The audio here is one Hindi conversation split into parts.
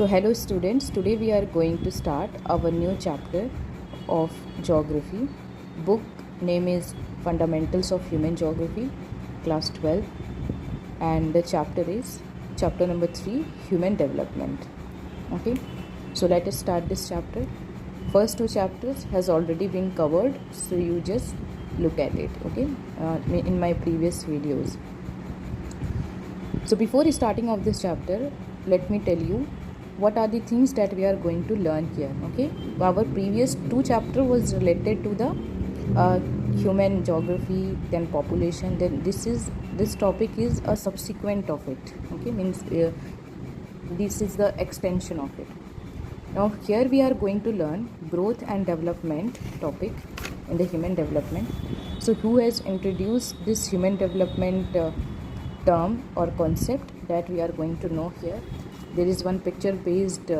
So hello students, today we are going to start our new chapter of geography. Book name is Fundamentals of Human Geography, class 12, and the chapter is chapter number 3, Human Development. Okay, so let us start this chapter. First two chapters has already been covered, so you just look at it, okay, in my previous videos. So before starting of this chapter, let me tell you what are the things that we are going to learn here. Okay, our previous two chapter was related to the human geography, then population, then this topic is a subsequent of it. Okay, means this is the extension of it. Now here we are going to learn growth and development topic in the human development. So who has introduced this human development term or concept that we are going to know here? There is one picture based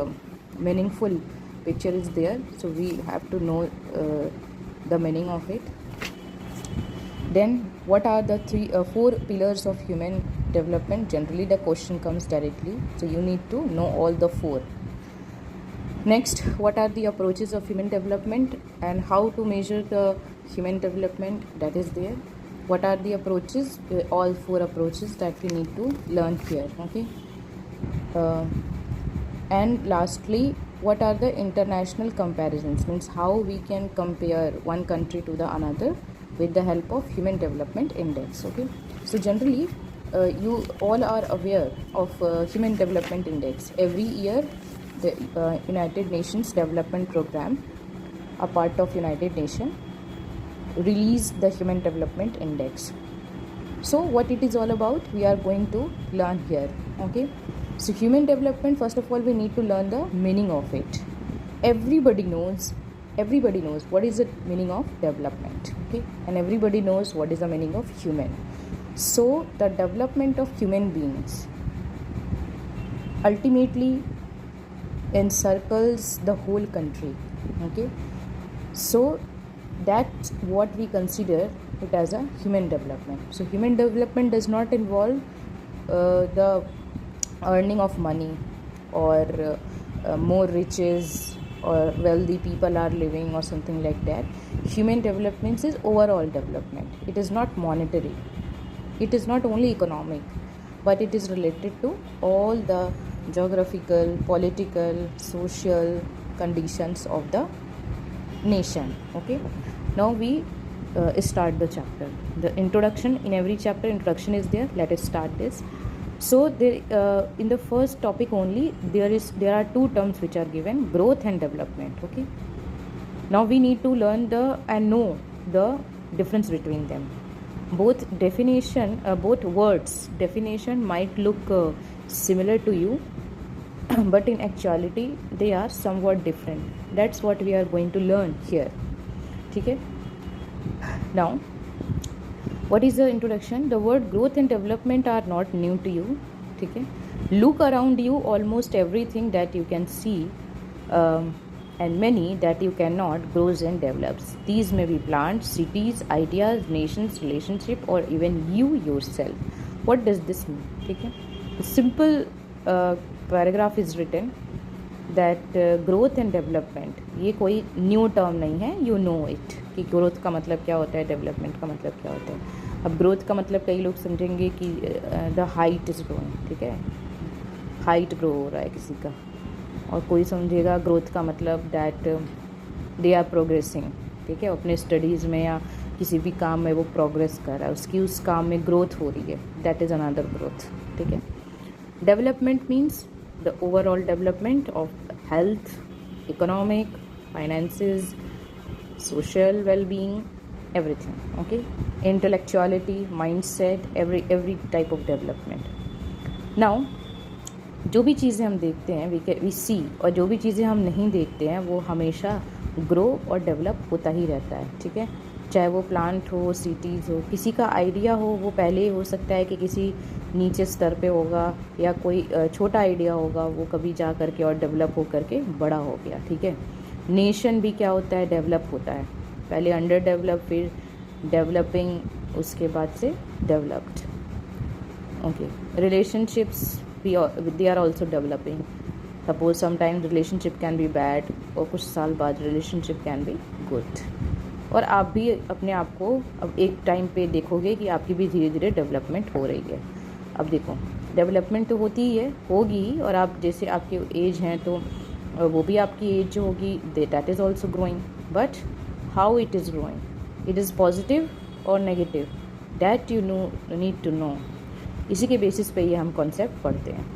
meaningful picture is there, so we have to know the meaning of it. Then what are the four pillars of human development? Generally the question comes directly, so you need to know all the four. Next, what are the approaches of human development and how to measure the human development? That is there. What are the approaches? All four approaches that we need to learn here. Okay. And lastly, what are the international comparisons? Means how we can compare one country to the another with the help of Human Development Index. Okay. So generally, you all are aware of Human Development Index. Every year, the United Nations Development Program, a part of United Nations, release the Human Development Index. So what it is all about, we are going to learn here. Okay, so human development, first of all we need to learn the meaning of it. Everybody knows what is the meaning of development. Okay, and everybody knows what is the meaning of human. So the development of human beings ultimately encircles the whole country. Okay, so that's what we consider it as a human development. So human development does not involve the earning of money or more riches or wealthy people are living or something like that. Human development is overall development. It is not monetary, it is not only economic, but it is related to all the geographical, political, social conditions of the nation. Okay, now we start the chapter. The introduction, in every chapter introduction is there. Let us start this. So there in the first topic only there are two terms which are given, growth and development. Okay, now we need to learn and know the difference between them. Both words definition might look similar to you, but in actuality they are somewhat different. That's what we are going to learn here. Okay, now what is the introduction? The word growth and development are not new to you. Okay, look around you, almost everything that you can see and many that you cannot grows and develops. These may be plants, cities, ideas, nations, relationship, or even you yourself. What does this mean? Okay, a simple paragraph is written that growth and development, ये कोई न्यू टर्म नहीं है. यू नो इट कि ग्रोथ का मतलब क्या होता है, डेवलपमेंट का मतलब क्या होता है. अब ग्रोथ का मतलब कई लोग समझेंगे कि द हाइट इज़ ग्रोइंग. ठीक है, हाइट ग्रो हो रहा है किसी का, और कोई समझेगा ग्रोथ का मतलब डैट दे आर प्रोग्रेसिंग. ठीक है, अपने स्टडीज़ में या किसी भी काम में वो प्रोग्रेस कर रहा है, उसकी उस काम में ग्रोथ हो रही है. That is another growth. ठीक है, development means the overall development of health, economic, finances, social well-being, everything. Okay, intellectuality, mindset, every type of development. Now जो भी चीज़ें हम देखते हैं we see, और जो भी चीज़ें हम नहीं देखते हैं वो हमेशा ग्रो और डेवलप होता ही रहता है. ठीक है, चाहे वो प्लांट हो, सिटीज़ हो, किसी का आइडिया हो, वो पहले हो सकता है कि किसी नीचे स्तर पे होगा, या कोई छोटा आइडिया होगा, वो कभी जा करके और डेवलप हो करके बड़ा हो गया. ठीक है, नेशन भी क्या होता है, डेवलप होता है. पहले अंडर डेवलप, फिर डेवलपिंग, उसके बाद से developed. Okay, relationships they are also developing. Suppose sometime relationship can be bad और कुछ साल बाद रिलेशनशिप कैन बी गुड। और आप भी अपने आप को अब एक टाइम पे देखोगे कि आपकी भी धीरे धीरे डेवलपमेंट हो रही है। अब देखो डेवलपमेंट तो होती ही है, होगी, और आप जैसे आपके एज हैं तो वो भी आपकी एज जो होगी that is also growing, but how it is growing, it is positive और negative, that you need to know. इसी के बेसिस पे ये हम कॉन्सेप्ट पढ़ते हैं।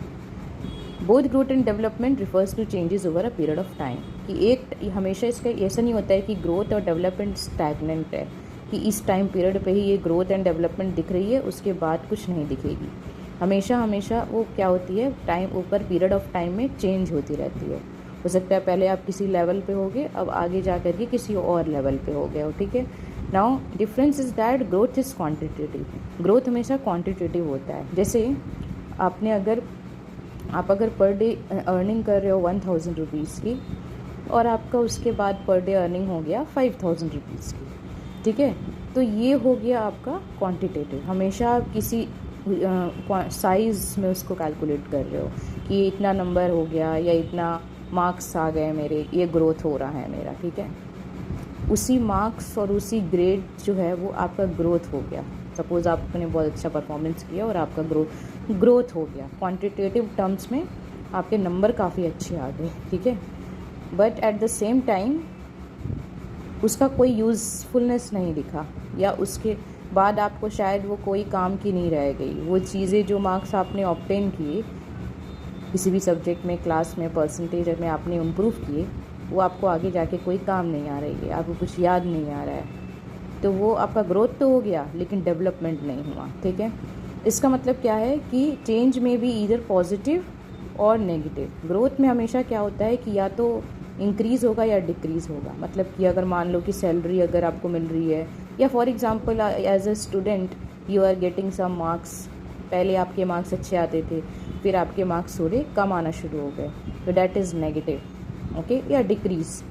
Both growth and development refers to changes over a period of time, कि एक हमेशा इसका ऐसा नहीं होता है कि ग्रोथ और डेवलपमेंट स्टैगनेंट है, कि इस टाइम पीरियड पे ही ये ग्रोथ एंड डेवलपमेंट दिख रही है, उसके बाद कुछ नहीं दिखेगी। हमेशा हमेशा वो क्या होती है, टाइम ऊपर पीरियड ऑफ टाइम में चेंज होती रहती है। हो सकता है पहले आप किसी लेवल पे होगे, अब आगे जा कर के किसी और लेवल पे हो गए हो, ठीक है। Now difference is that growth is quantitative, growth हमेशा क्वान्टिटेटिव होता है। जैसे आपने आप अगर पर डे अर्निंग कर रहे हो 1000 रुपीज़ की, और आपका उसके बाद पर डे अर्निंग हो गया 5000 रुपीज़ की, ठीक है, तो ये हो गया आपका क्वांटिटेटिव। हमेशा आप किसी साइज़ में उसको कैलकुलेट कर रहे हो कि इतना नंबर हो गया या इतना मार्क्स आ गए मेरे, ये ग्रोथ हो रहा है मेरा, ठीक है। उसी मार्क्स और उसी ग्रेड जो है वो आपका ग्रोथ हो गया। सपोज़ आपने बहुत अच्छा परफॉर्मेंस किया और आपका ग्रोथ हो गया, क्वांटिटेटिव टर्म्स में आपके नंबर काफ़ी अच्छे आ गए, ठीक है। But at the same time उसका कोई यूज़फुलनेस नहीं दिखा, या उसके बाद आपको शायद वो कोई काम की नहीं रह गई। वो चीज़ें जो मार्क्स आपने ऑब्टेन किए किसी भी सब्जेक्ट में, क्लास में, परसेंटेज में आपने इम्प्रूव किए, वो आपको आगे जाके कोई काम नहीं आ रही है, आपको कुछ याद नहीं आ रहा है, तो वो आपका ग्रोथ तो हो गया लेकिन डेवलपमेंट नहीं हुआ, ठीक है। इसका मतलब क्या है कि चेंज में भी इधर पॉजिटिव और नेगेटिव। ग्रोथ में हमेशा क्या होता है कि या तो इंक्रीज़ होगा या डिक्रीज़ होगा। मतलब कि अगर मान लो कि सैलरी अगर आपको मिल रही है, या for example as a student you are getting some marks, पहले आपके मार्क्स अच्छे आते थे, फिर आपके मार्क्स थोड़े कम आना शुरू हो गए, तो डैट इज़ नेगेटिव, ओके, या डिक्रीज़।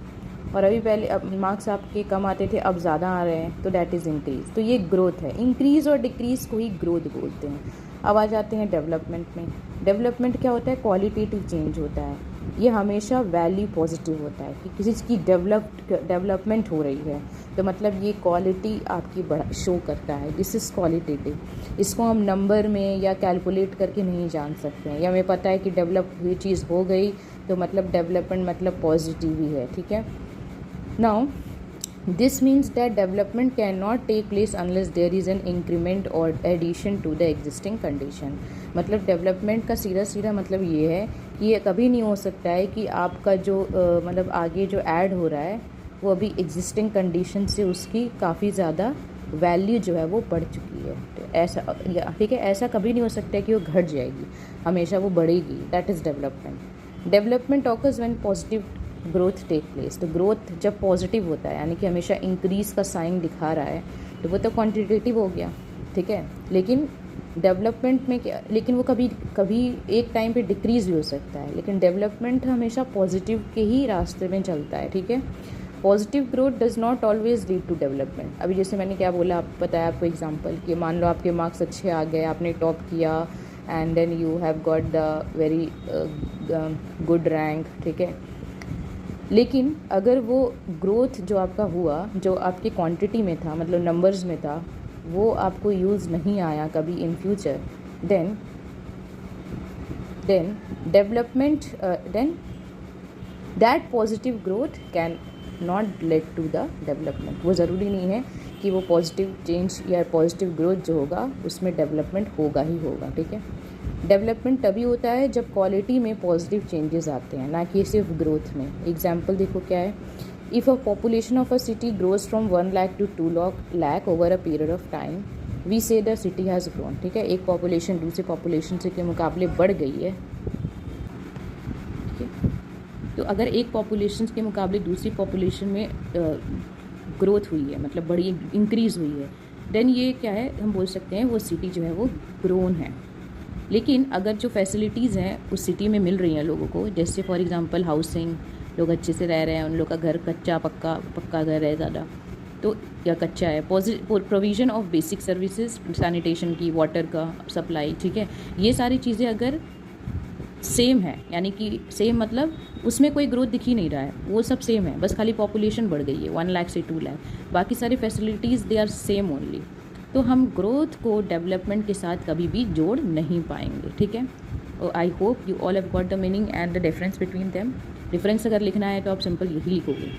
और अभी पहले अब मार्क्स आपके कम आते थे, अब ज़्यादा आ रहे हैं, तो डैट इज़ इंक्रीज़। तो ये ग्रोथ है। इंक्रीज़ और डिक्रीज़ को ही ग्रोथ बोलते हैं। अब आ जाते हैं डेवलपमेंट में। डेवलपमेंट क्या होता है, क्वालिटेटिव चेंज होता है। ये हमेशा वैल्यू पॉजिटिव होता है कि किसी चीज़ की डेवलपमेंट हो रही है, तो मतलब ये क्वालिटी आपकी बड़ा शो करता है। This is qualitative. इसको हम नंबर में या कैलकुलेट करके नहीं जान सकते हैं, या हमें पता है कि डेवलप हुई चीज़ हो गई तो मतलब डेवलपमेंट मतलब पॉजिटिव ही है, ठीक है। Now, this means that development cannot take place unless there is an increment or addition to the existing condition. मतलब डेवलपमेंट का सीधा मतलब ये है कि ये कभी नहीं हो सकता है कि आपका जो मतलब आगे जो ऐड हो रहा है वो अभी एग्जिस्टिंग कंडीशन से उसकी काफ़ी ज़्यादा वैल्यू जो है वो बढ़ चुकी है। तो ऐसा, ठीक है, ऐसा कभी नहीं हो सकता है कि वो घट जाएगी, हमेशा वो बढ़ेगी। That is development. Development occurs when positive growth take place. तो ग्रोथ जब पॉजिटिव होता है, यानी कि हमेशा इंक्रीज़ का साइन दिखा रहा है, तो वो तो क्वांटिटेटिव हो गया, ठीक है। लेकिन डेवलपमेंट में क्या, लेकिन वो कभी एक टाइम पे डिक्रीज़ भी हो सकता है, लेकिन डेवलपमेंट हमेशा पॉजिटिव के ही रास्ते में चलता है, ठीक है। Positive growth does not always lead to development. अभी जैसे मैंने क्या बोला, आप बताया आपको एग्जांपल कि मान लो आपके मार्क्स अच्छे आ गए, आपने टॉप किया, and then you have got the very good rank, ठीक है। लेकिन अगर वो ग्रोथ जो आपका हुआ, जो आपके क्वांटिटी में था, मतलब नंबर्स में था, वो आपको यूज़ नहीं आया कभी in future, then development, then that positive growth can not led to the development. वो ज़रूरी नहीं है कि वो पॉजिटिव चेंज या पॉजिटिव ग्रोथ जो होगा उसमें डेवलपमेंट होगा ही होगा, ठीक है। डेवलपमेंट तभी होता है जब क्वालिटी में पॉजिटिव चेंजेस आते हैं, ना कि सिर्फ ग्रोथ में। एग्जाम्पल देखो क्या है, if a population of a city grows from 1 lakh to 2 lakh over a period of time, we say the city has grown, ठीक है। एक पॉपुलेशन दूसरे पॉपुलेशन से के मुकाबले बढ़ गई है, ठीक है। तो अगर एक पॉपुलेशन के मुकाबले दूसरी पॉपुलेशन में ग्रोथ हुई है, मतलब बड़ी इंक्रीज़ हुई है, देन ये क्या है, हम बोल सकते हैं वो सिटी जो है वो ग्रोन है। लेकिन अगर जो फैसिलिटीज़ हैं उस सिटी में मिल रही हैं लोगों को, जैसे फॉर एग्जांपल हाउसिंग, लोग अच्छे से रह रहे हैं, उन लोग का घर कच्चा पक्का घर है ज़्यादा, तो या कच्चा है, provision of basic services, sanitation की, वाटर का सप्लाई, ठीक है, ये सारी चीज़ें अगर सेम है, यानी कि सेम मतलब उसमें कोई ग्रोथ दिख ही नहीं रहा है, वो सब सेम है, बस खाली पॉपुलेशन बढ़ गई है 1 लाख से 2 लाख, बाकी सारी facilities they are same only. तो हम ग्रोथ को डेवलपमेंट के साथ कभी भी जोड़ नहीं पाएंगे, ठीक है। I hope you all have got the meaning and the difference between them. Difference अगर लिखना है तो आप सिंपल यही लिखोगे,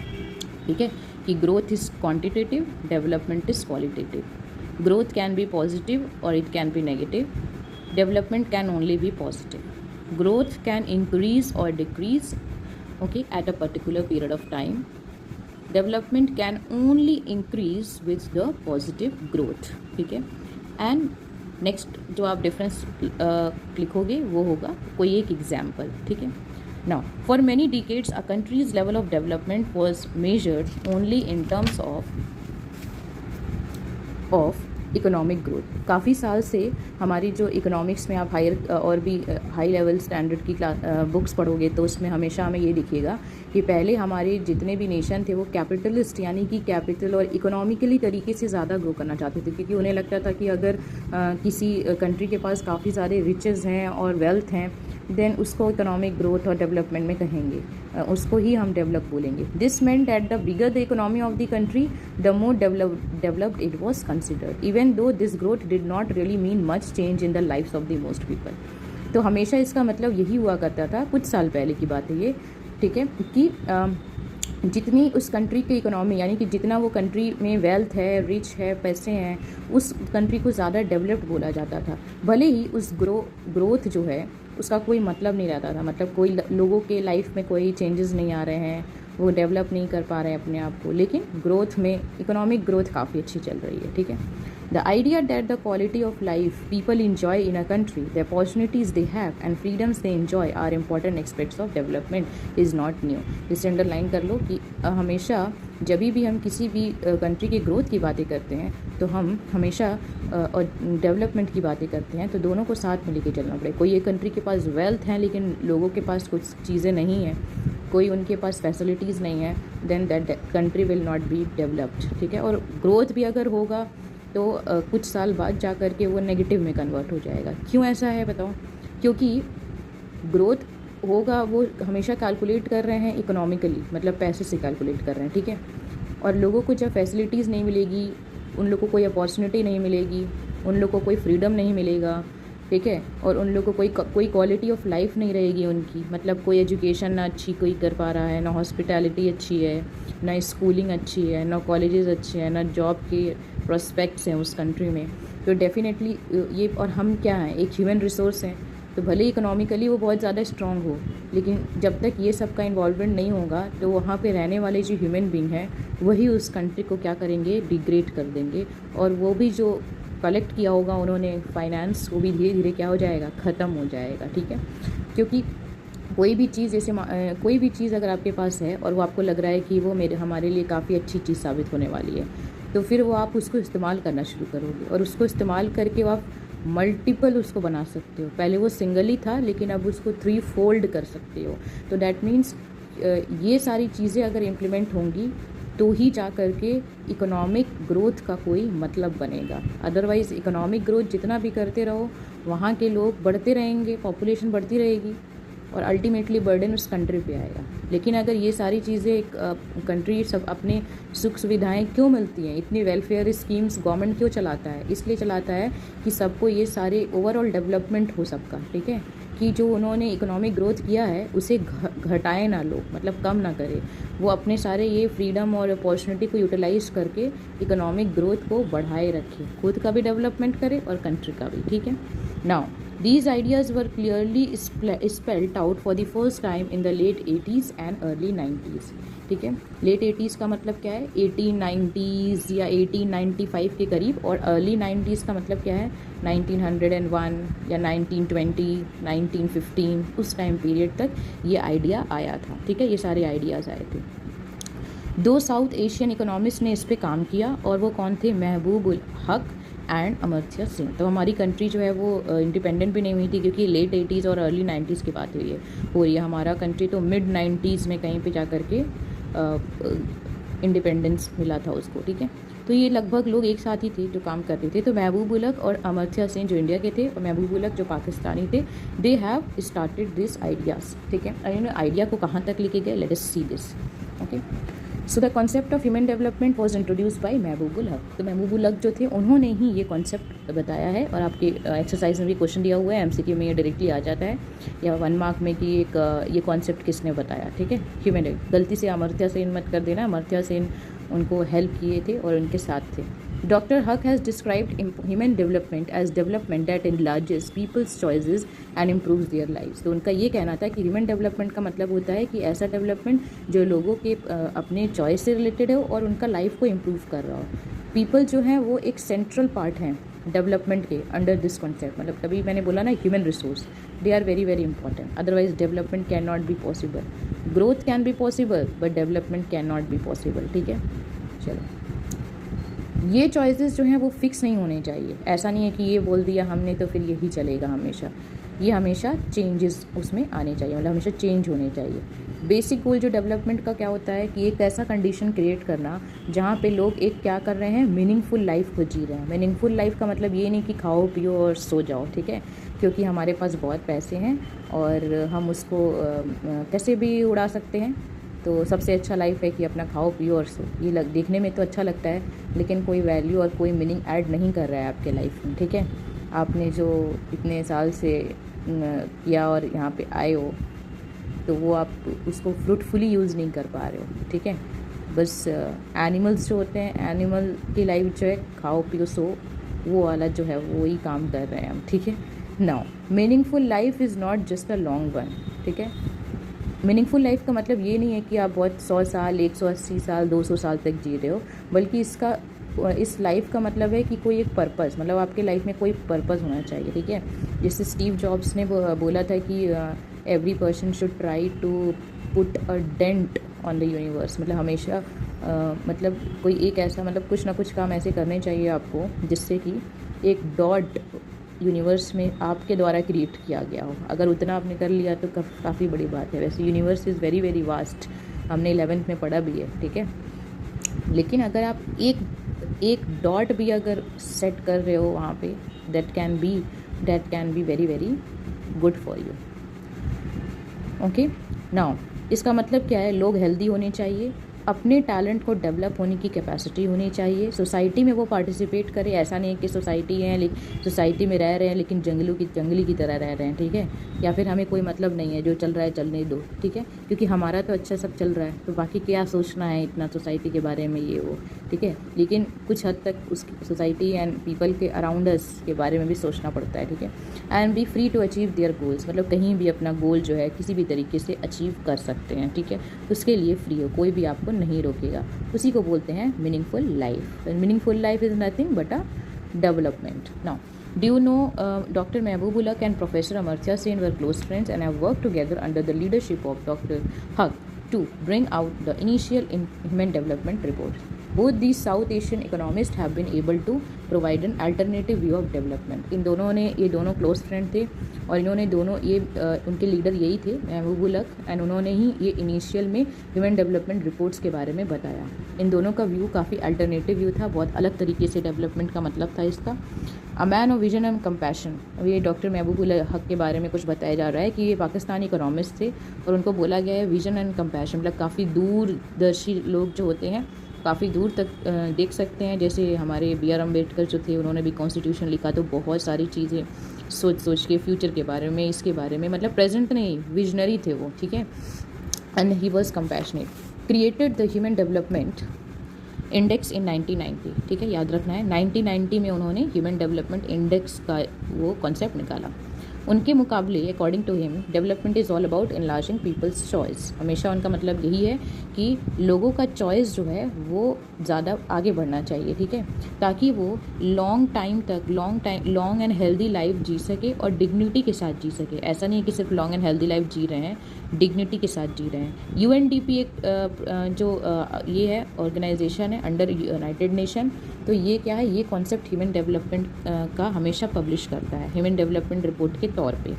ठीक है, कि growth is quantitative, development is qualitative. Growth can be positive और it can be negative, development can only be positive. Growth can increase or decrease, okay, at a particular period of time. Development can only increase with the positive growth, ठीक है। एंड नेक्स्ट जो आप डिफरेंस लिखोगे वो होगा कोई एक एग्जाम्पल, ठीक है। Now for many decades a countries level of development was measured only in terms of economic growth. काफ़ी साल से हमारी जो इकोनॉमिक्स में आप हायर और भी हाई लेवल स्टैंडर्ड की बुक्स पढ़ोगे तो उसमें हमेशा हमें ये दिखेगा कि पहले हमारे जितने भी नेशन थे वो कैपिटलिस्ट यानी कि कैपिटल और इकोनॉमिकली तरीके से ज़्यादा ग्रो करना चाहते थे, क्योंकि उन्हें लगता था कि अगर किसी कंट्री के पास काफ़ी सारे रिचेज़ हैं और वेल्थ हैं देन उसको इकोनॉमिक ग्रोथ और डेवलपमेंट में कहेंगे, उसको ही हम डेवलप बोलेंगे। This meant that the bigger the economy of the country the more developed it was considered, even though this growth did not really mean much change in the lifes of the most people. तो हमेशा इसका मतलब यही हुआ करता था, कुछ साल पहले की बात है ये, ठीक है, कि जितनी उस कंट्री की इकोनॉमी यानी कि जितना वो कंट्री में वेल्थ है, रिच है, पैसे हैं, उस कंट्री को ज़्यादा डेवलप्ड बोला जाता था। भले ही उस ग्रोथ जो है उसका कोई मतलब नहीं रहता था, मतलब कोई लोगों के लाइफ में कोई चेंजेस नहीं आ रहे हैं, वो डेवलप नहीं कर पा रहे हैं अपने आप को, लेकिन ग्रोथ में इकोनॉमिक ग्रोथ काफ़ी अच्छी चल रही है, ठीक है। The idea that the quality of life people enjoy in a country, the opportunities they have and freedoms they enjoy are important aspects of development is not new. इसे अंडरलाइन कर लो कि हमेशा जब भी हम किसी भी कंट्री की ग्रोथ की बातें करते हैं तो हम हमेशा और डेवलपमेंट की बातें करते हैं तो दोनों को साथ में लेके चलना पड़ेगा। कोई एक कंट्री के पास वेल्थ है लेकिन लोगों के पास कुछ चीज़ें नहीं हैं, कोई उनके पास फैसिलिटीज़ नहीं है, then that country will not be developed, ठीक है। और ग्रोथ भी अगर होगा तो कुछ साल बाद जा कर के वो नेगेटिव में कन्वर्ट हो जाएगा। क्यों ऐसा है बताओ? क्योंकि ग्रोथ होगा वो हमेशा कैलकुलेट कर रहे हैं इकोनॉमिकली, मतलब पैसे से कैलकुलेट कर रहे हैं, ठीक है। और लोगों को जब फैसिलिटीज़ नहीं मिलेगी, उन लोगों को कोई अपॉर्चुनिटी नहीं मिलेगी, उन लोगों को कोई फ्रीडम नहीं मिलेगा, ठीक है, और उन लोगों को कोई क्वालिटी ऑफ लाइफ नहीं रहेगी उनकी, मतलब कोई एजुकेशन ना अच्छी कोई कर पा रहा है, ना हॉस्पिटैलिटी अच्छी है, ना स्कूलिंग अच्छी है, ना कॉलेजेस अच्छे हैं, ना जॉब के प्रोस्पेक्ट्स हैं उस कंट्री में, तो डेफिनेटली ये, और हम क्या हैं, एक ह्यूमन रिसोर्स हैं, तो भले इकोनॉमिकली वो बहुत ज़्यादा स्ट्रॉन्ग हो, लेकिन जब तक ये सब का इन्वॉल्वमेंट नहीं होगा तो वहाँ पे रहने वाले जो ह्यूमन बींग हैं वही उस कंट्री को क्या करेंगे, डिग्रेड कर देंगे, और वो भी जो कलेक्ट किया होगा उन्होंने फाइनेंस, वो भी धीरे धीरे क्या हो जाएगा, ख़त्म हो जाएगा, ठीक है। क्योंकि कोई भी चीज़ जैसे कोई भी चीज़ अगर आपके पास है और वो आपको लग रहा है कि वो हमारे लिए काफ़ी अच्छी चीज़ साबित होने वाली है, तो फिर वो आप उसको इस्तेमाल करना शुरू करोगे, और उसको इस्तेमाल करके वो आप मल्टीपल उसको बना सकते हो। पहले वो सिंगल ही था लेकिन अब उसको 3 फोल्ड कर सकते हो। तो डैट मीन्स ये सारी चीज़ें अगर इम्प्लीमेंट होंगी तो ही जा कर के इकोनॉमिक ग्रोथ का कोई मतलब बनेगा। अदरवाइज़ इकोनॉमिक ग्रोथ जितना भी करते रहो वहाँ के लोग बढ़ते रहेंगे, पॉपुलेशन बढ़ती रहेगी और अल्टीमेटली बर्डन उस कंट्री पे आएगा। लेकिन अगर ये सारी चीज़ें एक कंट्री सब अपने सुख सुविधाएं क्यों मिलती हैं, इतनी वेलफेयर स्कीम्स गवर्नमेंट क्यों चलाता है, इसलिए चलाता है कि सबको ये सारे ओवरऑल डेवलपमेंट हो सबका, ठीक है, कि जो उन्होंने इकोनॉमिक ग्रोथ किया है उसे घटाए ना लोग, मतलब कम ना करे, वो अपने सारे ये फ्रीडम और अपॉर्चुनिटी को यूटिलाइज करके इकोनॉमिक ग्रोथ को बढ़ाए रखे, खुद का भी डेवलपमेंट करे और कंट्री का भी, ठीक है। Now these ideas were clearly spelled out for the first time in the late 80s and early 90s, ठीक है। लेट 80s का मतलब क्या है, 1890s या 1895 के करीब, और अर्ली 90s का मतलब क्या है, 1901 या 1920, 1915, उस टाइम पीरियड तक ये आइडिया आया था, ठीक है। ये सारे आइडियाज़ आए थे। 2 साउथ एशियन इकोनॉमिस्ट ने इस पर काम किया और वो कौन थे, महबूब उल हक एंड अमर्त्य सेन। तो हमारी कंट्री जो है वो इंडिपेंडेंट भी नहीं हुई थी क्योंकि लेट 80s और अर्ली 90s की बात हुई है, हो रही है। हमारा कंट्री तो मिड 90s में कहीं पे जा कर के इंडिपेंडेंस मिला था उसको, ठीक है। तो ये लगभग लोग एक साथ ही थे जो काम कर रहे थे। तो महबूब उलक और अमर्त्य सेन जो इंडिया के थे और महबूब उलक जो पाकिस्तानी थे, they have started this ideas, ठीक है। इन्होंने आइडिया को कहाँ तक लेके गए, let us see this, okay. So the concept of human development was introduce by महबूब उल हक। तो महबूब उल हक जो थे उन्होंने ही ये कॉन्सेप्ट बताया है, और आपके एक्सरसाइज में भी क्वेश्चन दिया हुआ है, एमसीक्यू में ये डायरेक्टली आ जाता है, या 1 मार्क में कि ये कॉन्सेप्ट किसने बताया, ठीक है। ह्यूमन, गलती से अमर्त्य सेन मत कर देना, अमर्त्य सेन उनको हेल्प किए थे और उनके साथ थे। Dr. Huq has described human development as development that enlarges people's choices and improves their lives। तो उनका ये कहना था कि ह्यूमन डेवलपमेंट का मतलब होता है कि ऐसा डेवलपमेंट जो लोगों के अपने चॉइस से रिलेटेड हो और उनका लाइफ को इम्प्रूव कर रहा हो। पीपल जो हैं वो एक सेंट्रल पार्ट हैं डेवलपमेंट के अंडर दिस कॉन्सेप्ट। मतलब तभी मैंने बोला ना, human resource, they are very very important, otherwise development can not be possible. Growth can be possible but development can not be possible, ठीक है। चलो, ये चॉइसेस जो हैं वो फिक्स नहीं होने चाहिए। ऐसा नहीं है कि ये बोल दिया हमने तो फिर यही चलेगा हमेशा। ये हमेशा चेंजेस उसमें आने चाहिए, मतलब हमेशा चेंज होने चाहिए। बेसिक गोल जो डेवलपमेंट का क्या होता है कि एक ऐसा कंडीशन क्रिएट करना जहाँ पे लोग एक क्या कर रहे हैं, मीनिंगफुल लाइफ को जी रहे हैं। मीनिंगफुल लाइफ का मतलब ये नहीं कि खाओ पियो और सो जाओ, ठीक है, क्योंकि हमारे पास बहुत पैसे हैं और हम उसको कैसे भी उड़ा सकते हैं। तो सबसे अच्छा लाइफ है कि अपना खाओ पियो और सो। ये देखने में तो अच्छा लगता है, लेकिन कोई वैल्यू और कोई मीनिंग ऐड नहीं कर रहा है आपके लाइफ में, ठीक है। आपने जो इतने साल से किया और यहाँ पे आए हो, तो वो आप उसको फ्रूटफुली यूज़ नहीं कर पा रहे हो, ठीक है। बस एनिमल्स जो होते हैं, एनिमल की लाइफ जो है खाओ पियो सो, वो वाला जो है वो ही काम कर रहे हैं हम, ठीक है। Now meaningful life is not just a long one, ठीक है। मीनिंगफुल लाइफ का मतलब ये नहीं है कि आप बहुत 100 साल, 180 साल, 200 साल तक जी रहे हो, बल्कि इस लाइफ का मतलब है कि कोई एक पर्पस, मतलब आपके लाइफ में कोई पर्पस होना चाहिए, ठीक है। जैसे स्टीव जॉब्स ने बोला था कि every person should try to put a dent on the universe. मतलब हमेशा मतलब कोई एक ऐसा, मतलब कुछ ना कुछ काम ऐसे करने चाहिए आपको जिससे कि एक डॉट यूनिवर्स में आपके द्वारा क्रिएट किया गया हो। अगर उतना आपने कर लिया तो काफ़ी बड़ी बात है। वैसे universe is very very vast, हमने 11th में पढ़ा भी है, ठीक है। लेकिन अगर आप एक डॉट भी अगर सेट कर रहे हो वहाँ पे, that can be very very good for you, okay. Now इसका मतलब क्या है, लोग हेल्दी होने चाहिए, अपने टैलेंट को डेवलप होने की कैपेसिटी होनी चाहिए, सोसाइटी में वो पार्टिसिपेट करे। ऐसा नहीं है कि सोसाइटी है लेकिन सोसाइटी में रह रहे हैं लेकिन जंगली की तरह रह रहे हैं, ठीक है, या फिर हमें कोई मतलब नहीं है, जो चल रहा है चलने दो, ठीक है, क्योंकि हमारा तो अच्छा सब चल रहा है, तो बाकी क्या सोचना है इतना सोसाइटी के बारे में, ये वो, ठीक है। लेकिन कुछ हद तक उस सोसाइटी एंड पीपल के अराउंड अस के बारे में भी सोचना पड़ता है, ठीक है। And be free to achieve their goals, मतलब कहीं भी अपना गोल जो है किसी भी तरीके से अचीव कर सकते हैं, ठीक है। उसके लिए फ्री हो, कोई भी आपको नहीं रोकेगा। उसी को बोलते हैं meaningful life. Meaningful life is nothing but a development. Now do you know Dr. Mahbub Ulaq and Professor Amartya Sen were close friends and have worked together under the leadership of Dr. Huq to bring out the initial human development report. Both these South Asian economists have been able to provide an alternative view of development. ये दोनों क्लोज फ्रेंड थे और इन्होंने दोनों ये उनके लीडर यही थे, महबूब उलक, एंड उन्होंने ही ये इनिशियल में ह्यूमन डेवलपमेंट रिपोर्ट्स के बारे में बताया। इन दोनों का व्यू काफ़ी अल्टरनेटिव व्यू था, बहुत अलग तरीके से डेवलपमेंट का मतलब था इसका। A man of vision and compassion, ये डॉक्टर महबूब उल हक के बारे में कुछ बताया जा रहा है कि ये पाकिस्तानी इकोनॉमिस्ट थे और उनको बोला गया है विजन एंड कंपैशन, मतलब काफ़ी दूरदर्शी लोग जो होते हैं काफ़ी दूर तक देख सकते हैं। जैसे हमारे B.R. अम्बेडकर जो थे, उन्होंने भी कॉन्स्टिट्यूशन लिखा, तो बहुत सारी चीज़ें सोच के फ्यूचर के बारे में, इसके बारे में, मतलब प्रेजेंट नहीं, विजनरी थे वो, ठीक है। And he was compassionate, created the human development index in 1990, ठीक है, याद रखना है 1990 में उन्होंने ह्यूमन डेवलपमेंट इंडेक्स का वो कॉन्सेप्ट निकाला। उनके मुकाबले according to him development is all about enlarging people's choice. हमेशा उनका मतलब यही है कि लोगों का चॉइस जो है वो ज़्यादा आगे बढ़ना चाहिए, ठीक है, ताकि वो लॉन्ग एंड हेल्दी लाइफ जी सके और डिग्निटी के साथ जी सके। ऐसा नहीं है कि सिर्फ लॉन्ग एंड हेल्दी लाइफ जी रहे हैं, डिग्निटी के साथ जी रहे हैं। यूएनडीपी एक ये है ऑर्गेनाइजेशन है अंडर यूनाइटेड नेशन। तो ये क्या है, ये कॉन्सेप्ट ह्यूमन डेवलपमेंट का हमेशा पब्लिश करता है ह्यूमन डेवलपमेंट रिपोर्ट के तौर पे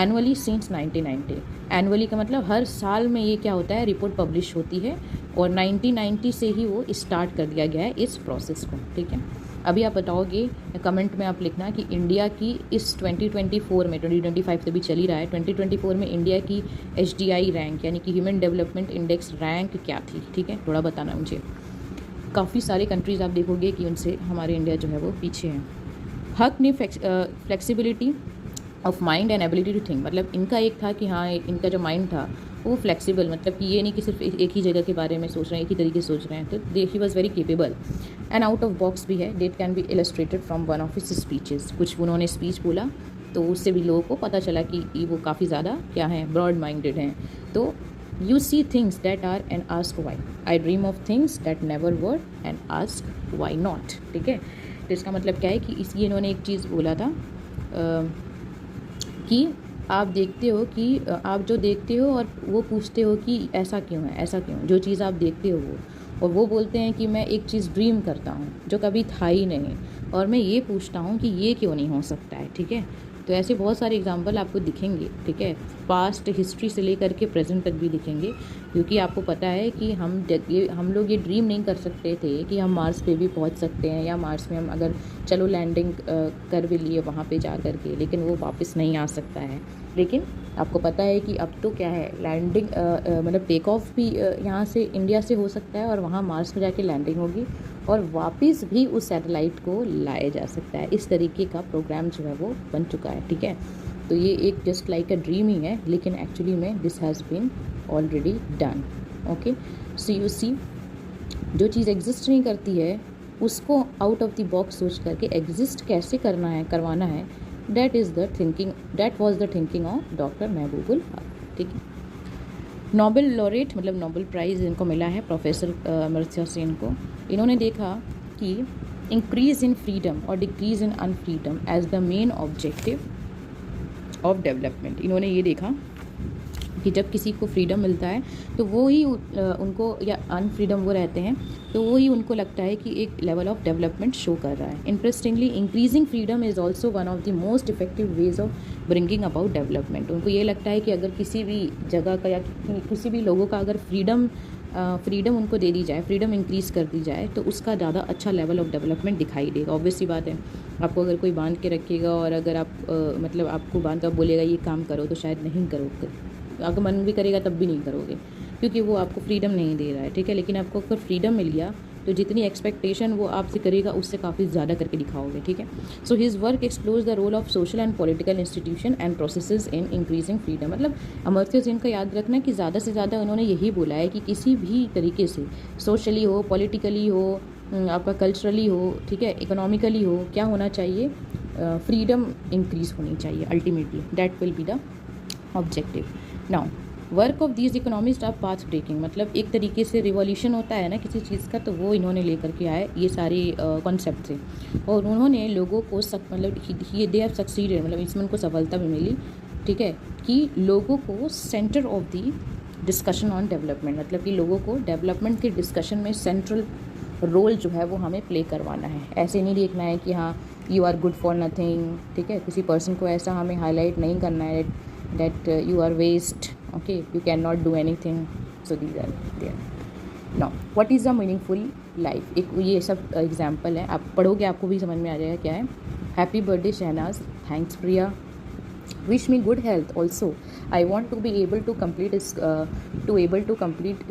एनुअली सिंस 1990। एनुअली का मतलब हर साल में ये क्या होता है, रिपोर्ट पब्लिश होती है और 1990 से ही वो स्टार्ट कर दिया गया है इस प्रोसेस को। ठीक है, अभी आप बताओगे कमेंट में आप लिखना कि इंडिया की इस 2024 में, 2025 से भी चल ही रहा है, 2024 में इंडिया की HDI रैंक यानी कि ह्यूमन डेवलपमेंट इंडेक्स रैंक क्या थी। ठीक है, थोड़ा बताना मुझे। काफ़ी सारे कंट्रीज़ आप देखोगे कि उनसे हमारे इंडिया जो है वो पीछे है। हक ने flexibility of mind and ability to think, मतलब इनका एक था कि हाँ इनका जो माइंड था वो फ्लेक्सिबल, मतलब कि ये नहीं कि सिर्फ एक ही जगह के बारे में सोच रहे हैं, एक ही तरीके से सोच रहे हैं। तो he was very capable and out of box भी है। Date can be illustrated from one of his speeches, कुछ उन्होंने स्पीच बोला तो उससे भी लोगों को पता चला कि वो काफ़ी ज़्यादा क्या है, ब्रॉड माइंडेड हैं। तो you see things that are and ask why, I dream of things that never were and ask why not. ठीक है, तो इसका मतलब क्या है कि इसलिए इन्होंने एक चीज़ बोला था कि आप देखते हो कि आप जो देखते हो और वो पूछते हो कि ऐसा क्यों है, ऐसा क्यों, जो चीज़ आप देखते हो वो, और वो बोलते हैं कि मैं एक चीज़ ड्रीम करता हूँ जो कभी था ही नहीं और मैं ये पूछता हूँ कि ये क्यों नहीं हो सकता है। ठीक है, तो ऐसे बहुत सारे एग्जाम्पल आपको दिखेंगे। ठीक है, पास्ट हिस्ट्री से लेकर के प्रेजेंट तक भी दिखेंगे, क्योंकि आपको पता है कि हम लोग ये ड्रीम नहीं कर सकते थे कि हम मार्स पे भी पहुंच सकते हैं, या मार्स में हम अगर चलो लैंडिंग कर भी लिए वहाँ पे जा कर के, लेकिन वो वापस नहीं आ सकता है। लेकिन आपको पता है कि अब तो क्या है, लैंडिंग मतलब टेक ऑफ भी यहाँ से इंडिया से हो सकता है और वहाँ मार्स में जाके लैंडिंग होगी और वापस भी उस सैटेलाइट को लाया जा सकता है। इस तरीके का प्रोग्राम जो है वो बन चुका है। ठीक है, तो ये एक जस्ट लाइक अ ड्रीम ही है, लेकिन एक्चुअली में this has been already done. Okay, so you see, जो चीज़ एग्जिस्ट नहीं करती है उसको आउट ऑफ द बॉक्स सोच करके एग्जिस्ट कैसे करवाना है, that was the thinking of doctor Mahbubul हक। ठीक है, नोबेल लॉरेट मतलब नोबेल प्राइज़ इनको मिला है प्रोफेसर अमर्त्य सेन को। इन्होंने देखा कि इंक्रीज इन फ्रीडम और decrease in unfreedom as the main objective of development. इन्होंने ये देखा कि जब किसी को फ्रीडम मिलता है तो वो ही उनको, या अनफ्रीडम वो रहते हैं तो वो ही उनको लगता है कि एक लेवल ऑफ डेवलपमेंट शो कर रहा है। Interestingly, increasing freedom is also one of the most effective ways of bringing about development. उनको ये लगता है कि अगर किसी भी जगह का या किसी भी लोगों का अगर फ्रीडम उनको दे दी जाए, फ्रीडम इंक्रीज़ कर दी जाए, तो उसका ज़्यादा अच्छा लेवल ऑफ डेवलपमेंट दिखाई देगा। ऑब्वियस सी बात है, आपको अगर कोई बांध के रखेगा और अगर आप मतलब आपको बांध कर बोलेगा ये काम करो तो शायद नहीं करोगे, अगर मन भी करेगा तब भी नहीं करोगे, क्योंकि वो आपको फ्रीडम नहीं दे रहा है। ठीक है, लेकिन आपको अगर फ्रीडम मिल गया तो जितनी एक्सपेक्टेशन वो आपसे करेगा उससे काफ़ी ज़्यादा करके दिखाओगे। ठीक है, so his work explores the role of social and political institution and processes in increasing freedom. मतलब अमर्त्य सेन का याद रखना कि ज़्यादा से ज़्यादा उन्होंने यही बोला है कि किसी भी तरीके से, सोशली हो, पॉलिटिकली हो, आपका कल्चरली हो, ठीक है, इकोनॉमिकली हो, क्या होना चाहिए, फ्रीडम इंक्रीज़ होनी चाहिए। Ultimately that will be the objective. Now work of these economist are path breaking, मतलब एक तरीके से रिवॉल्यूशन होता है ना किसी चीज़ का, तो वो इन्होंने लेकर के आए ये सारे कॉन्सेप्ट थे और उन्होंने लोगों को मतलब दे हैव सक्सीडेड, मतलब इसमें उनको सफलता भी मिली। ठीक है, कि लोगों को centre of the discussion on development, मतलब कि लोगों को डेवलपमेंट के डिस्कशन में सेंट्रल रोल जो है वो हमें प्ले करवाना है। ऐसे नहीं देखना है कि हाँ you are good for nothing. ठीक है, किसी पर्सन को ऐसा हमें हाईलाइट नहीं करना है that you are waste, okay, you cannot do anything, so these are there. Now what is a meaningful life, एक ये सब एग्जाम्पल है, आप पढ़ोगे आपको भी समझ में आ जाएगा क्या है। Happy birthday Shehnaaz, thanks Priya, wish me good health also, I want to be able to complete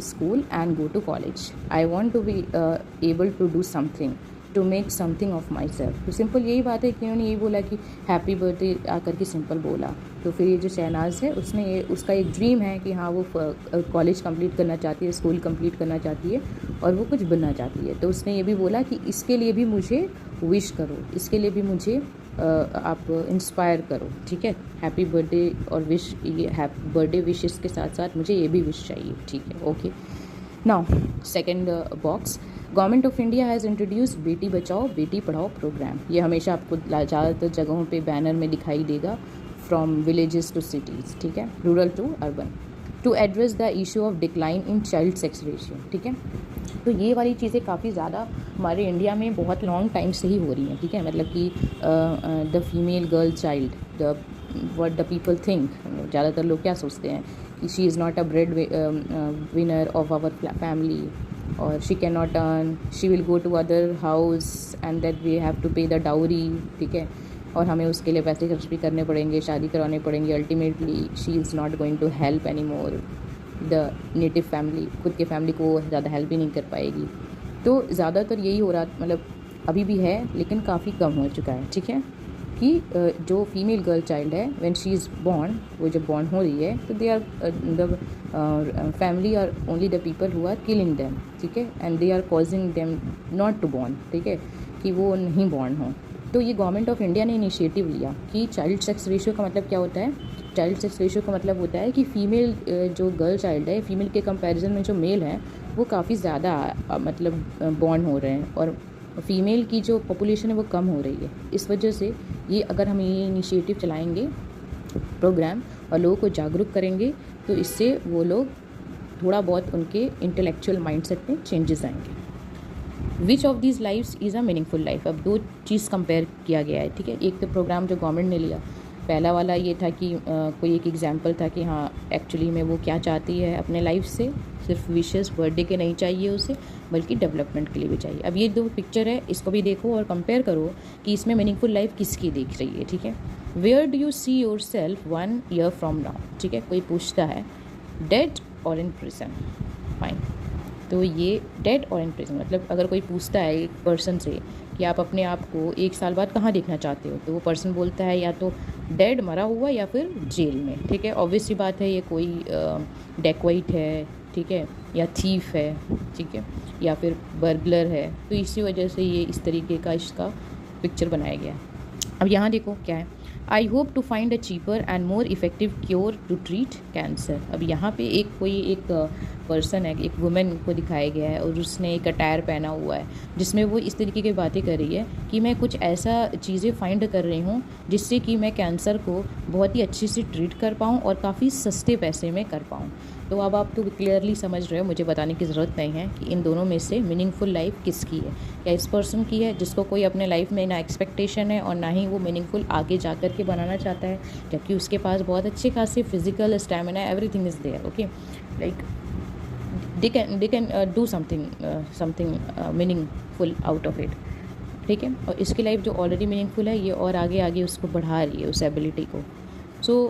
school and go to college, I want to be able to do something to make something of myself. तो सिंपल यही बात है कि उन्होंने यही बोला कि हैप्पी बर्थडे आकर के सिंपल बोला। तो फिर ये जो शहनाज है उसका एक ड्रीम है कि हाँ वो कॉलेज कंप्लीट करना चाहती है, स्कूल कंप्लीट करना चाहती है और वो कुछ बनना चाहती है। तो उसने ये भी बोला कि इसके लिए भी मुझे विश करो, इसके लिए भी मुझे आप इंस्पायर करो। ठीक है, हैप्पी बर्थडे और विश, ये बर्थडे विशेस के साथ साथ मुझे ये भी विश चाहिए। ठीक है, okay. Now second box, government of India has introduce Beti Bachao Beti Padhao programme. ये हमेशा आपको ज़्यादातर जगहों पे बैनर में दिखाई देगा, फ्रॉम विलेजेस टू सिटीज़। ठीक है, rural to urban. To address the issue of decline in child sex ratio, ठीक है। तो ये वाली चीज़ें काफ़ी ज़्यादा हमारे इंडिया में बहुत लॉन्ग टाइम से ही हो रही हैं, ठीक है। मतलब कि the female girl child, the what the people think, ज़्यादातर लोग क्या सोचते हैं कि she is not a breadwinner of our family, और she can not earn, she will go to other house and that we have to pay the dowry, ठीक है, और हमें उसके लिए पैसे खर्च भी करने पड़ेंगे, शादी करवाने पड़ेंगे। Ultimately she is not going to help any more the native family, खुद के फैमिली को ज़्यादा हेल्प ही नहीं कर पाएगी। तो ज़्यादातर यही हो रहा, मतलब अभी भी है लेकिन काफ़ी कम हो चुका है, ठीक है, कि जो फीमेल गर्ल चाइल्ड है व्हेन शी इज़ बॉर्न, वो जब बॉर्न हो रही है तो they are the family are only the people who are killing them, ठीक है, and they are causing them not to born, ठीक है, कि वो नहीं बॉर्न हो। तो ये गवर्नमेंट ऑफ इंडिया ने इनिशिएटिव लिया कि चाइल्ड सेक्स रेशियो का मतलब क्या होता है। चाइल्ड सेक्स रेशियो का मतलब होता है कि फ़ीमेल जो गर्ल चाइल्ड है, फीमेल के कंपैरिजन में जो मेल है वो काफ़ी ज़्यादा मतलब बॉर्न हो रहे हैं, और फ़ीमेल की जो पॉपुलेशन है वो कम हो रही है। इस वजह से ये अगर हम ये इनिशिएटिव चलाएंगे प्रोग्राम और लोगों को जागरूक करेंगे तो इससे वो लोग थोड़ा बहुत उनके इंटेलेक्चुअल माइंडसेट में चेंजेस आएंगे। Which of these lifes is a meaningful life, अब दो चीज़ कंपेयर किया गया है, ठीक है। एक तो प्रोग्राम जो गवर्नमेंट ने लिया, पहला वाला ये था कि कोई एक एग्जांपल था कि हाँ एक्चुअली में वो क्या चाहती है अपने लाइफ से, सिर्फ विशेस बर्थडे के नहीं चाहिए उसे, बल्कि डेवलपमेंट के लिए भी चाहिए। अब ये दो पिक्चर है, इसको भी देखो और कंपेयर करो कि इसमें मीनिंगफुल लाइफ किसकी दिख रही है, ठीक है। Where do you see yourself 1 year from now, ठीक है। कोई पूछता है डेड और इन प्रिजन, फाइन। तो ये डेड और इन प्रिजन मतलब अगर कोई पूछता है एक पर्सन से कि आप अपने आप को 1 साल बाद कहाँ देखना चाहते हो, तो वो पर्सन बोलता है या तो डेड मरा हुआ या फिर जेल में, ठीक है। ऑब्वियस सी बात है, ये कोई डेकवाइट है, ठीक है, या थीफ है, ठीक है, या फिर बर्गलर है, तो इसी वजह से ये इस तरीके का इसका पिक्चर बनाया गया है। अब यहाँ देखो क्या है, I hope to find a cheaper and more effective cure to treat cancer. अब यहाँ पे एक पर्सन है, एक वुमेन को दिखाया गया है और उसने एक अटायर पहना हुआ है जिसमें वो इस तरीके की बातें कर रही है कि मैं कुछ ऐसा चीज़ें फाइंड कर रही हूँ जिससे कि मैं कैंसर को बहुत ही अच्छे से ट्रीट कर पाऊँ और काफ़ी सस्ते पैसे में कर पाऊँ। तो अब आप तो क्लियरली समझ रहे हो, मुझे बताने की ज़रूरत नहीं है कि इन दोनों में से मीनिंगफुल लाइफ किसकी है। क्या इस पर्सन की है जिसको कोई अपने लाइफ में ना एक्सपेक्टेशन है और ना ही वो मीनिंगफुल आगे जा कर के बनाना चाहता है, जबकि उसके पास बहुत अच्छे खासे physical stamina, everything is there, okay, like they can do something meaningful out of it, ठीक है। और इसकी लाइफ जो ऑलरेडी मीनिंगफुल है ये और आगे आगे उसको बढ़ा रही है उस एबिलिटी को। सो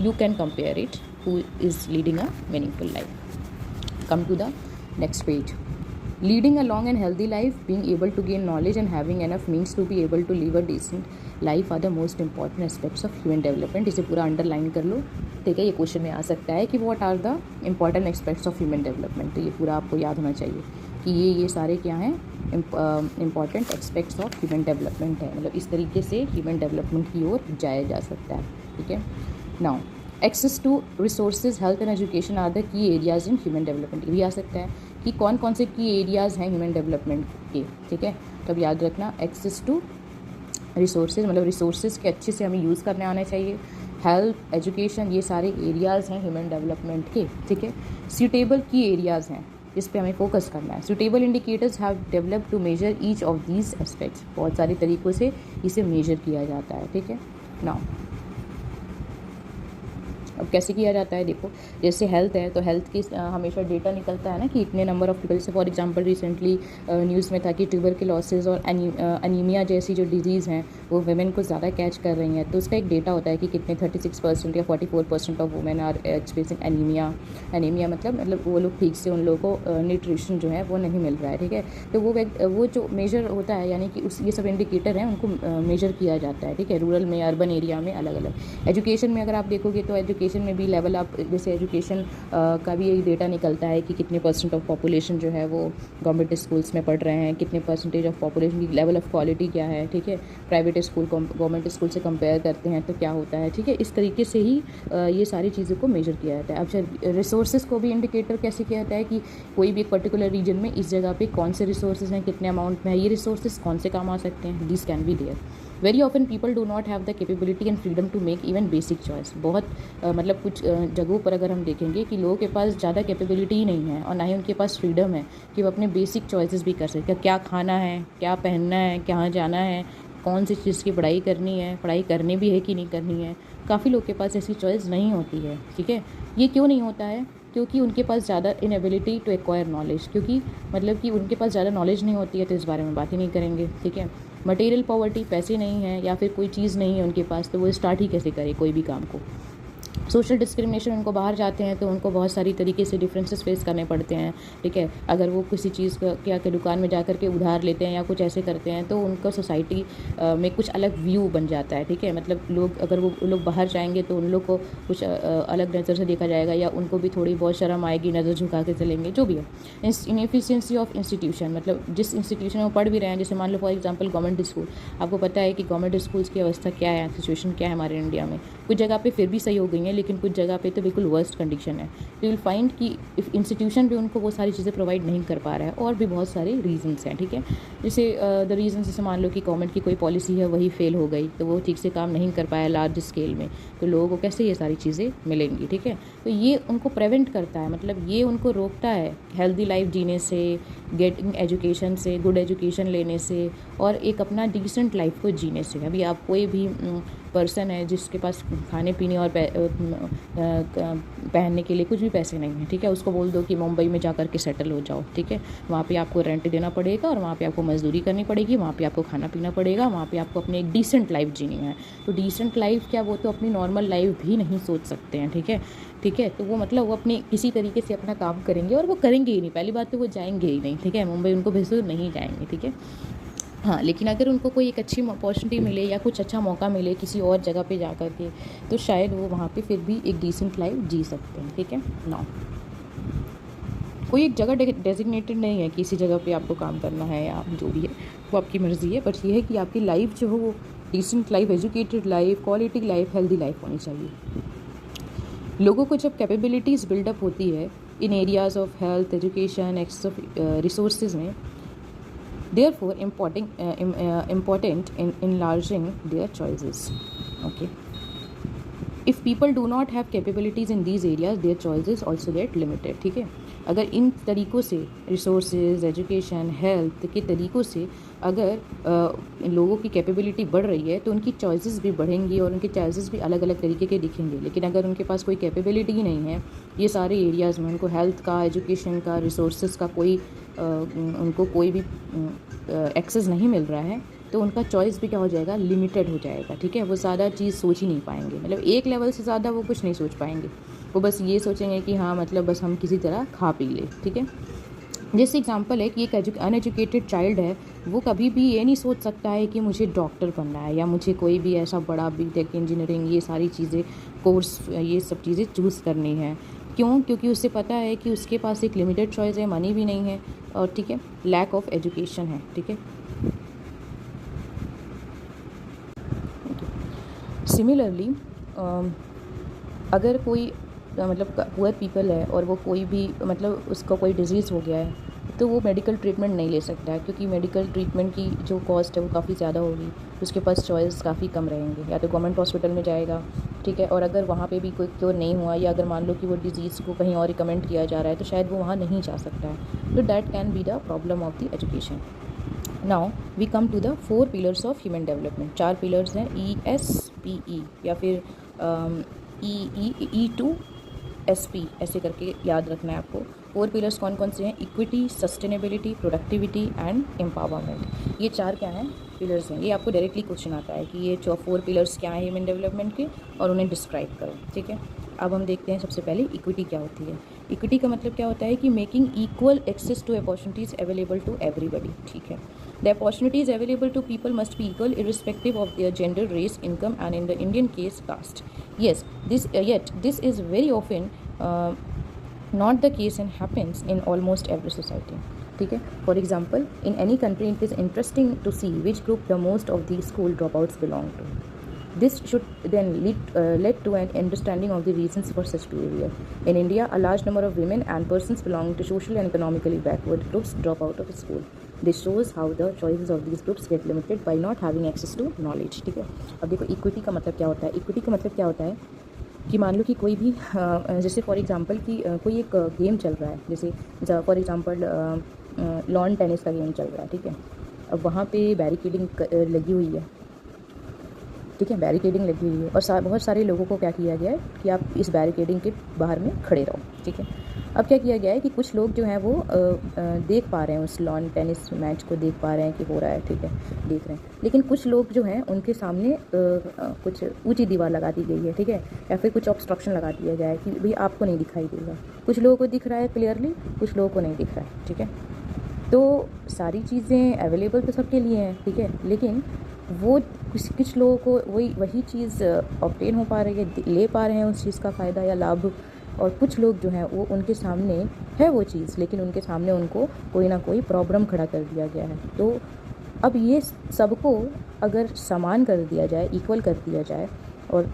you can compare it who is leading a meaningful life. Come to the next page. Leading a long and healthy life, being able to gain knowledge and having enough means to be able to live a decent life are the most important aspects of human development. इसे पूरा अंडरलाइन कर लो, ठीक है। ये क्वेश्चन में आ सकता है कि what are the important aspects of human development, तो ये पूरा आपको याद होना चाहिए कि ये सारे क्या हैं, important aspects of human development है। मतलब इस तरीके से ह्यूमन डेवलपमेंट की ओर जाया जा सकता है, ठीक है। Now access to resources, health and education are the key areas in human development. ये भी आ सकता है कि कौन कौन से की एरियाज़ हैं ह्यूमन डेवलपमेंट के, ठीक है। तो अब याद रखना, एक्सेस टू रिसोर्सेज मतलब रिसोर्सेज के अच्छे से हमें यूज़ करने आने चाहिए। हेल्थ, एजुकेशन, ये सारे एरियाज़ हैं ह्यूमन डेवलपमेंट के, ठीक है। सूटेबल की एरियाज़ हैं जिस पे हमें फोकस करना है। Suitable indicators have developed to measure each of these aspects, बहुत सारे तरीक़ों से इसे मेजर किया जाता है, ठीक है। नाउ अब कैसे किया जाता है, देखो जैसे हेल्थ है तो हेल्थ की हमेशा डेटा निकलता है ना कि इतने नंबर ऑफ पीपल से, फॉर एग्जांपल रिसेंटली न्यूज़ में था कि ट्यूबरकुलोसिस और अनीमिया जैसी जो डिजीज़ हैं वो वुमेन को ज़्यादा कैच कर रही हैं। तो उसका एक डेटा होता है कि कितने 36% या 44% of women are experiencing anaemia मतलब वो लोग ठीक से, उन लोगों को न्यूट्रिशन जो है वो नहीं मिल रहा है, ठीक है। तो वो जो मेजर होता है, यानी कि ये सब इंडिकेटर हैं उनको मेजर किया जाता है, ठीक है, रूरल में, अर्बन एरिया में अलग अलग। एजुकेशन में अगर आप देखोगे तो एजुकेशन में भी लेवल आप, जैसे एजुकेशन का भी एक डेटा निकलता है कि कितने % ऑफ पॉपुलेशन जो है वो गवर्नमेंट स्कूल्स में पढ़ रहे हैं, कितने % ऑफ पॉपुलेशन की लेवल ऑफ क्वालिटी क्या है, ठीक है। प्राइवेट स्कूल को गवर्नमेंट स्कूल से कंपेयर करते हैं तो क्या होता है, ठीक है। इस तरीके से ही ये सारी चीज़ों को मेजर किया जाता है। अब रिसोर्सेज को भी इंडिकेटर कैसे किया जाता है कि कोई भी एक पर्टिकुलर रीजन में इस जगह पे कौन से रिसोर्सेज हैं, कितने अमाउंट में है, ये रिसोर्सेज कौन से काम आ सकते हैं, this can be there. Very often people do not have the capability and freedom to make even basic choice. बहुत मतलब कुछ जगहों पर अगर हम देखेंगे कि लोगों के पास ज़्यादा कैपेबिलिटी ही नहीं है और ना ही उनके पास फ्रीडम है कि वो अपने बेसिक चॉइसेस भी कर सकें, क्या खाना है, क्या पहनना है, कहाँ जाना है, कौन सी चीज़ की पढ़ाई करनी है, पढ़ाई करनी भी है कि नहीं करनी है। काफ़ी लोग के पास ऐसी चॉइस नहीं होती है, ठीक है। ये क्यों नहीं होता है? क्योंकि उनके पास ज़्यादा इनएबिलिटी टू एक्वायर नॉलेज, क्योंकि मतलब कि उनके पास ज़्यादा नॉलेज नहीं होती है, तो इस बारे में बात ही नहीं करेंगे, ठीक है। मटेरियल पॉवर्टी, पैसे नहीं है या फिर कोई चीज़ नहीं है उनके पास, तो वो स्टार्ट ही कैसे करे कोई भी काम को। सोशल डिस्क्रिमिनेशन, उनको बाहर जाते हैं तो उनको बहुत सारी तरीके से डिफरेंसेस फेस करने पड़ते हैं, ठीक है। अगर वो किसी चीज़ का क्या के दुकान में जा कर के उधार लेते हैं या कुछ ऐसे करते हैं तो उनका सोसाइटी में कुछ अलग व्यू बन जाता है, ठीक है। मतलब लोग, अगर वो लोग बाहर जाएंगे तो उन लोग को कुछ अलग नज़र से देखा जाएगा या उनको भी थोड़ी बहुत शर्म आएगी, नज़र झुका के चलेंगे, जो भी है। इनएफिशिएंसी ऑफ इंस्टीट्यूशन, मतलब जिस इंस्टीट्यूशन में वो पढ़ भी रहे हैं, जैसे मान लो फॉर एग्जाम्पल गवर्नमेंट स्कूल, आपको पता है कि गवर्नमेंट स्कूल्स की अवस्था क्या है, सिचुएशन क्या है हमारे इंडिया में। कुछ जगह पे फिर भी सही हो गई हैं, लेकिन कुछ जगह पे तो बिल्कुल वर्स्ट कंडीशन है। तो विल फाइंड कि इफ इंस्टीट्यूशन भी उनको वो सारी चीज़ें प्रोवाइड नहीं कर पा रहा है, और भी बहुत सारे रीजंस हैं, ठीक है। जैसे द रीजन, जैसे मान लो कि गवर्नमेंट की कोई पॉलिसी है वही फेल हो गई, तो वो ठीक से काम नहीं कर पाया लार्ज स्केल में, तो लोगों को कैसे ये सारी चीज़ें मिलेंगी, ठीक है। तो ये उनको प्रिवेंट करता है, मतलब ये उनको रोकता है हेल्दी लाइफ जीने से, गेटिंग एजुकेशन से, गुड एजुकेशन लेने से, और एक अपना डिसेंट लाइफ को जीने से। अभी आप कोई भी पर्सन है जिसके पास खाने पीने और पहनने के लिए कुछ भी पैसे नहीं है, ठीक है, उसको बोल दो कि मुंबई में जा कर के सेटल हो जाओ, ठीक है। वहाँ पे आपको रेंट देना पड़ेगा और वहाँ पे आपको मजदूरी करनी पड़ेगी, वहाँ पे आपको खाना पीना पड़ेगा, वहाँ पे आपको अपनी एक डिसेंट लाइफ जीनी है। तो डिसेंट लाइफ क्या, वो तो अपनी नॉर्मल लाइफ भी नहीं सोच सकते हैं, ठीक है, ठीक है। तो वो मतलब वो अपने किसी तरीके से अपना काम करेंगे, और वो करेंगे ही नहीं, पहली बात तो वो जाएंगे ही नहीं, ठीक है, मुंबई उनको भेजो नहीं जाएंगे, ठीक है। हाँ, लेकिन अगर उनको कोई एक अच्छी अपॉर्चुनिटी मिले या कुछ अच्छा मौका मिले किसी और जगह पे जा कर के, तो शायद वो वहाँ पे फिर भी एक डिसेंट लाइफ जी सकते हैं, ठीक है ना। कोई एक जगह डेजिग्नेटेड नहीं है कि इसी जगह पे आपको काम करना है या जो भी है वो आपकी मर्ज़ी है, बट ये है कि आपकी लाइफ जो हो वो decent life, educated life, quality life, healthy life होनी चाहिए। लोगों को जब कैपेबिलिटीज़ बिल्डअप होती है in areas of health, education, access of resources में, therefore important in enlarging their choices, okay. If people do not have capabilities in these areas, their choices also get limited, ठीक है। अगर इन तरीक़ों से, रिसोर्सेज, एजुकेशन, हेल्थ के तरीक़ों से अगर लोगों की कैपेबिलिटी बढ़ रही है तो उनकी चॉइसेस भी बढ़ेंगी और उनके चॉइसेस भी अलग अलग तरीके के दिखेंगे। लेकिन अगर उनके पास कोई कैपेबिलिटी ही नहीं है ये सारे एरियाज़ में, उनको हेल्थ का, एजुकेशन का, रिसोर्सेज का कोई उनको कोई भी एक्सेस नहीं मिल रहा है, तो उनका चॉइस भी क्या हो जाएगा, लिमिटेड हो जाएगा, ठीक है। वो ज़्यादा चीज़ सोच ही नहीं पाएंगे, मतलब एक लेवल से ज़्यादा वो कुछ नहीं सोच पाएंगे। वो बस ये सोचेंगे कि हाँ मतलब बस हम किसी तरह खा पी ले, ठीक है। जैसे एग्जांपल है कि एक अनएजुकेटेड चाइल्ड है, वो कभी भी ये नहीं सोच सकता है कि मुझे डॉक्टर बनना है या मुझे कोई भी ऐसा बड़ा बीटेक, इंजीनियरिंग, ये सारी चीज़ें, कोर्स, ये सब चीज़ें चूज़ करनी है। क्यों? क्योंकि उससे पता है कि उसके पास एक लिमिटेड चॉइस है, मनी भी नहीं है, और ठीक है, लैक ऑफ एजुकेशन है, ठीक है। सिमिलरली अगर कोई मतलब पुअर पीपल है और वो कोई भी मतलब उसका कोई डिजीज़ हो गया है, तो वो मेडिकल ट्रीटमेंट नहीं ले सकता है, क्योंकि मेडिकल ट्रीटमेंट की जो कॉस्ट है वो काफ़ी ज़्यादा होगी, उसके पास चॉइस काफ़ी कम रहेंगे। या तो गवर्नमेंट हॉस्पिटल में जाएगा, ठीक है, और अगर वहाँ पे भी कोई क्योर नहीं हुआ या अगर मान लो कि वो डिज़ीज़ को कहीं और रिकमेंड किया जा रहा है, तो शायद वो वहाँ नहीं जा सकता है। तो that can be the problem of the education. Now we come to the 4 pillars of human development. 4 pillars हैं, ESPE या फिर E2SP ऐसे करके याद रखना है आपको। 4 पिलर्स कौन कौन से हैं? Equity, sustainability, productivity and empowerment. ये 4 क्या हैं? पिलर्स हैं। ये आपको डायरेक्टली क्वेश्चन आता है कि ये 4 पिलर्स क्या हैं ह्यूमन डेवलपमेंट के, और उन्हें डिस्क्राइब करो, ठीक है। अब हम देखते हैं सबसे पहले इक्विटी क्या होती है। इक्विटी का मतलब क्या होता है कि making equal access to opportunities available to everybody, ठीक है। The opportunities available to people must be equal irrespective of their gender, race, income, and in the Indian case, caste. Yes, yet this is very often not the case and happens in almost every society. ठीक है. For example, in any country, it is interesting to see which group the most of the school dropouts belong to. This should then lead to an understanding of the reasons for such behavior. In India, a large number of women and persons belonging to social and economically backward groups drop out of school. This shows how the choices of these groups get limited by not having access to knowledge. ठीक है, अब देखो इक्विटी का मतलब क्या होता है। इक्विटी का मतलब क्या होता है कि मान लो कि कोई भी जैसे फॉर एग्जांपल कि कोई एक गेम चल रहा है, जैसे फॉर एग्जांपल लॉन टेनिस का गेम चल रहा है। ठीक है, अब वहाँ पे बैरिकेडिंग लगी हुई है। ठीक है, बैरिकेडिंग लगी हुई है और बहुत सारे लोगों को क्या किया गया है कि आप इस बैरिकेडिंग के बाहर में खड़े रहो। ठीक है, अब क्या किया गया है कि कुछ लोग जो हैं वो देख पा रहे हैं, उस लॉन टेनिस मैच को देख पा रहे हैं कि हो रहा है। ठीक है, देख रहे हैं, लेकिन कुछ लोग जो हैं उनके सामने कुछ ऊंची दीवार लगा दी गई है। ठीक है, या फिर कुछ ऑब्स्ट्रक्शन लगा दिया गया है कि भाई आपको नहीं दिखाई देगा। कुछ लोगों को दिख रहा है क्लियरली, कुछ लोगों को नहीं दिख रहा है। ठीक है, तो सारी चीज़ें अवेलेबल तो सबके लिए हैं। ठीक है, लेकिन वो कुछ लोगों को वही चीज़ ऑब्टेन हो पा रही है, ले पा रहे हैं उस चीज़ का फ़ायदा या लाभ, और कुछ लोग जो हैं वो उनके सामने है वो चीज़, लेकिन उनके सामने उनको कोई ना कोई प्रॉब्लम खड़ा कर दिया गया है। तो अब ये सबको अगर समान कर दिया जाए, इक्वल कर दिया जाए, और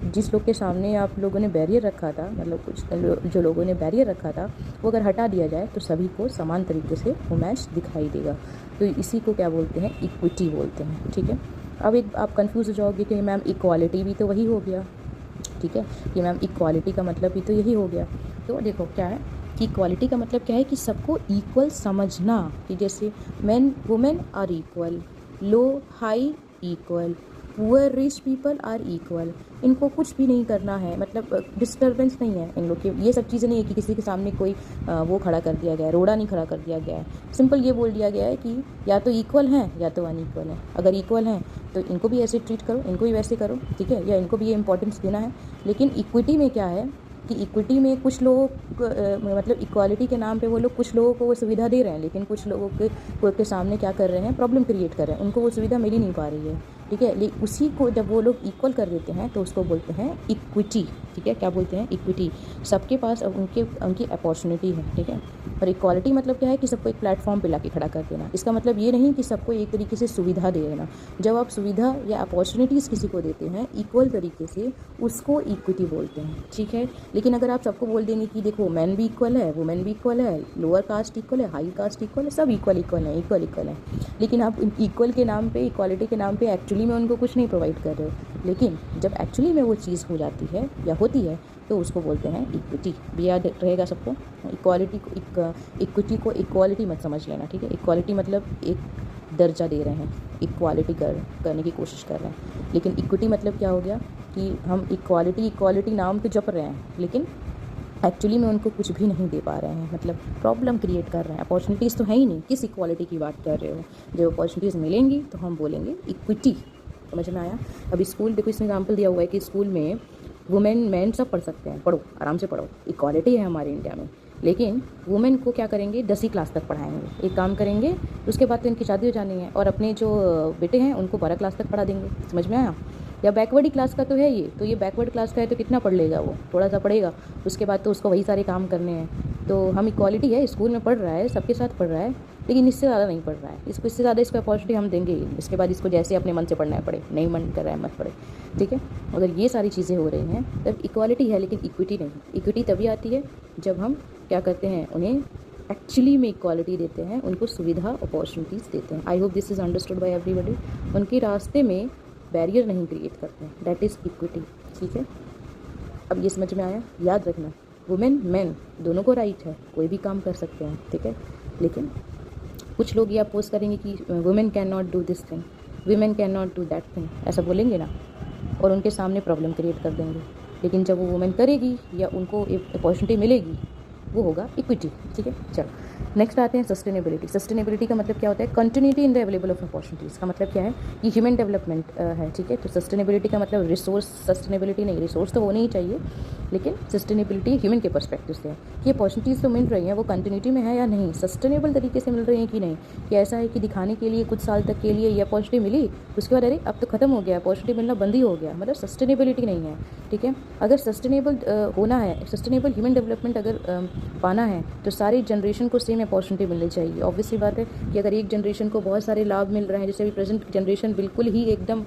जिस लोग के सामने आप लोगों ने बैरियर रखा था, मतलब कुछ जो लोगों ने बैरियर रखा था, वो अगर हटा दिया जाए तो सभी को समान तरीके से वो मैच दिखाई देगा। तो इसी को क्या बोलते हैं, इक्विटी बोलते हैं। ठीक है, अब एक आप कंफ्यूज हो जाओगे कि मैम इक्वालिटी भी तो वही हो गया। ठीक है, कि मैम इक्वालिटी का मतलब भी तो यही हो गया। तो देखो क्या है कि इक्वालिटी का मतलब क्या है कि सबको इक्वल समझना, कि जैसे man women are equal, low high equal, poor rich people are equal. इनको कुछ भी नहीं करना है, मतलब डिस्टर्बेंस नहीं है इन लोग की। ये सब चीज़ें नहीं है कि किसी के सामने कोई वो खड़ा कर दिया गया है, रोड़ा नहीं खड़ा कर दिया गया है। सिंपल ये बोल दिया गया है कि या तो इक्वल हैं या तो अनइक्वल हैं। अगर इक्वल हैं तो इनको भी ऐसे ट्रीट करो, इनको भी वैसे करो। ठीक है, या इनको भी ये इंपॉर्टेंस देना है। लेकिन इक्विटी में क्या है कि इक्विटी में कुछ लोग मतलब इक्वालिटी के नाम पे वो लोग कुछ लोगों को वो सुविधा दे रहे हैं, लेकिन कुछ लोगों के सामने क्या कर रहे हैं, प्रॉब्लम क्रिएट कर रहे हैं, उनको वो सुविधा मिल ही नहीं पा रही है। ठीक है, लेकिन उसी को जब वो लोग इक्वल कर देते हैं तो उसको बोलते हैं इक्विटी। ठीक है, क्या बोलते हैं, इक्विटी। सबके पास अब उनकी अपॉर्चुनिटी है। ठीक है, और इक्वालिटी मतलब क्या है कि सबको एक प्लेटफॉर्म पे लाके खड़ा कर देना। इसका मतलब ये नहीं कि सबको एक तरीके से सुविधा दे देना। जब आप सुविधा या अपॉर्चुनिटीज़ किसी को देते हैं इक्वल तरीके से, उसको इक्विटी बोलते हैं। ठीक है, लेकिन अगर आप सबको बोल देंगे कि देखो मैन भी इक्वल है, वुमेन भी इक्वल है, लोअर कास्ट इक्वल है, हाई कास्ट इक्वल है, सब इक्वल है, इक्वल है, लेकिन आप इक्वल के नाम पे, इक्वालिटी के नाम पे एक्चुअली में उनको कुछ नहीं प्रोवाइड कर रहे हो। लेकिन जब एक्चुअली में वो चीज़ हो जाती है या होती है तो उसको बोलते हैं इक्विटी। भी याद रहेगा सबको, इक्विटी को इक्वालिटी मत समझ लेना। ठीक है, इक्वालिटी मतलब एक दर्जा दे रहे हैं, इक्वालिटी करने की कोशिश कर रहे हैं। लेकिन इक्विटी मतलब क्या हो गया कि हम इक्वालिटी नाम तो जप रहे हैं, लेकिन एक्चुअली में उनको कुछ भी नहीं दे पा रहे हैं, मतलब प्रॉब्लम क्रिएट कर रहे हैं। अपॉर्चुनिटीज़ तो है ही नहीं, किस इक्वालिटी की बात कर रहे हो। जब अपॉर्चुनिटीज़ मिलेंगी तो हम बोलेंगे इक्विटी। समझ में आया। अभी स्कूल देखो, इसमें एग्जाम्पल दिया हुआ है कि स्कूल में वुमेन मैन सब पढ़ सकते हैं, पढ़ो आराम से पढ़ो, इक्वालिटी है हमारे इंडिया में। लेकिन वुमेन को क्या करेंगे, 10वीं क्लास तक पढ़ाएंगे, एक काम करेंगे, उसके बाद तो इनकी शादी हो जानी है, और अपने जो बेटे हैं उनको 12 क्लास तक पढ़ा देंगे। समझ में आया। या बैकवर्ड ही क्लास का तो है ये, तो ये बैकवर्ड क्लास का है तो कितना पढ़ लेगा वो, थोड़ा सा पढ़ेगा, उसके बाद तो उसको वही सारे काम करने हैं। तो हम इक्वालिटी है, स्कूल में पढ़ रहा है, सबके साथ पढ़ रहा है, लेकिन इससे ज़्यादा नहीं पढ़ रहा है। इससे ज़्यादा इसको अपॉर्चुनिटी हम देंगे ही। इसके बाद इसको जैसे अपने मन से पढ़ना है पढ़े, नहीं मन कर रहा है मत पढ़े। ठीक है, अगर ये सारी चीज़ें हो रही हैं तब इक्वालिटी है, लेकिन इक्विटी नहीं। इक्विटी तभी आती है जब हम क्या करते हैं, उन्हें एक्चुअली में इक्वालिटी देते हैं, उनको सुविधा अपॉर्चुनिटीज़ देते हैं। I hope this is understood by everybody. उनके रास्ते में बैरियर नहीं क्रिएट करते हैं, दैट इज़ इक्विटी। ठीक है, अब ये समझ में आया। याद रखना, वुमेन मैन दोनों को राइट है, कोई भी काम कर सकते हैं। ठीक है, लेकिन कुछ लोग ये अपोज करेंगे कि women can not do this thing, women can not do that thing, ऐसा बोलेंगे ना, और उनके सामने प्रॉब्लम क्रिएट कर देंगे। लेकिन जब वो वुमेन करेगी या उनको अपॉर्चुनिटी मिलेगी, वो होगा इक्विटी। ठीक है, चलो नेक्स्ट आते हैं सस्टेनेबिलिटी। सस्टेनेबिलिटी का मतलब क्या होता है, continuity in the available of opportunities का मतलब क्या है, ये ह्यूमन डेवलपमेंट है। ठीक है, तो सस्टेनेबिलिटी का मतलब रिसोर्स सस्टेनेबिलिटी नहीं, रिसोर्स तो होने ही चाहिए, लेकिन सस्टेनेबिलिटी ह्यूमन के पर्सपेक्टिव से है कि अपॉर्चुनिटीज़ तो मिल रही हैं, वो कंटिन्यूटी में है या नहीं, सस्टेनेबल तरीके से मिल रही हैं कि नहीं, कि ऐसा है कि दिखाने के लिए कुछ साल तक के लिए ये अपॉर्चुनिटी मिली, उसके बाद अरे अब तो खत्म हो गया, अपॉर्चुनिटी मिलना बंद ही हो गया, मतलब सस्टेनेबिलिटी नहीं है। ठीक है, अगर सस्टेनेबल होना है, सस्टेनेबल ह्यूमन डेवलपमेंट अगर पाना है तो सारी जनरेशन को सेम अपॉर्चुनिटी मिलनी चाहिए। ऑब्वियसली बात है कि अगर एक जनरेशन को बहुत सारे लाभ मिल रहे हैं, जैसे अभी प्रेजेंट जनरेशन बिल्कुल ही एकदम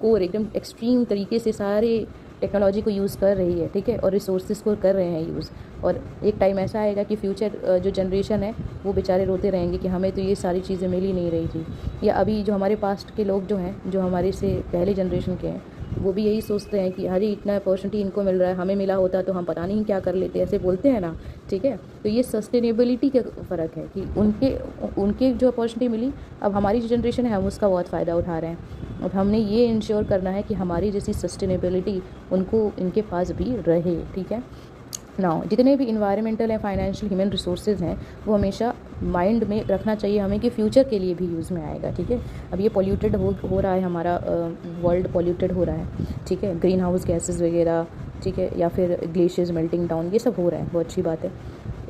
कोर एकदम एक्सट्रीम तरीके से सारे टेक्नोलॉजी को यूज़ कर रही है, ठीक है, और रिसोर्सेज को कर रहे हैं यूज़। और एक टाइम ऐसा आएगा कि फ्यूचर जो जनरेशन है वो बेचारे रोते रहेंगे कि हमें तो ये सारी चीज़ें मिल ही नहीं रही थी। या अभी जो हमारे पास्ट के लोग जो हैं, जो हमारे से पहले जनरेशन के हैं, वो भी यही सोचते हैं कि अरे इतना अपॉर्चुनिटी इनको मिल रहा है, हमें मिला होता तो हम पता नहीं क्या कर लेते, ऐसे बोलते हैं ना, ठीक है। तो ये सस्टेनेबिलिटी का फ़र्क है कि उनके जो अपॉर्चुनिटी मिली, अब हमारी जो जनरेशन है हम उसका बहुत फ़ायदा उठा रहे हैं। अब हमने ये इंश्योर करना है कि हमारी जैसी सस्टेनेबिलिटी उनको इनके पास भी रहे, ठीक है। नाउ जितने भी इन्वायरमेंटल या फाइनेंशियल ह्यूमन रिसोर्सेज हैं वो हमेशा माइंड में रखना चाहिए हमें कि फ्यूचर के लिए भी यूज़ में आएगा, ठीक है। अब ये पॉल्यूटेड हो रहा है, हमारा वर्ल्ड पॉल्यूटेड हो रहा है, ठीक है, ग्रीन हाउस गैसेज वगैरह, ठीक है, या फिर ग्लेशियर्स मेल्टिंग डाउन, ये सब हो रहा है, बहुत अच्छी बात है।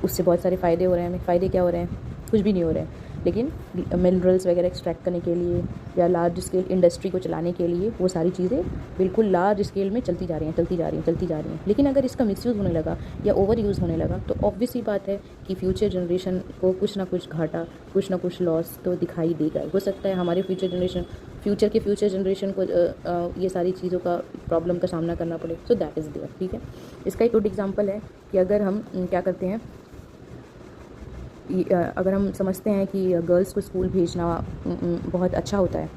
उससे बहुत सारे फ़ायदे हो रहे हैं हमें। फ़ायदे क्या हो रहे हैं? कुछ भी नहीं हो रहे हैं, लेकिन मिनरल्स वगैरह एक्सट्रैक्ट करने के लिए या लार्ज स्केल इंडस्ट्री को चलाने के लिए वो सारी चीज़ें बिल्कुल लार्ज स्केल में चलती जा रही हैं। लेकिन अगर इसका मिसयूज़ होने लगा या ओवर यूज़ होने लगा तो ऑब्वियस ही बात है कि फ्यूचर जनरेशन को कुछ ना कुछ घाटा, कुछ ना कुछ लॉस तो दिखाई देगा। हो सकता है हमारे फ्यूचर जनरेशन को ये सारी चीज़ों का प्रॉब्लम का सामना करना पड़े। सो दैट इज़ देयर, ठीक है। इसका एक गुड एग्जाम्पल है कि अगर हम क्या करते हैं, अगर हम समझते हैं कि गर्ल्स को स्कूल भेजना बहुत अच्छा होता है,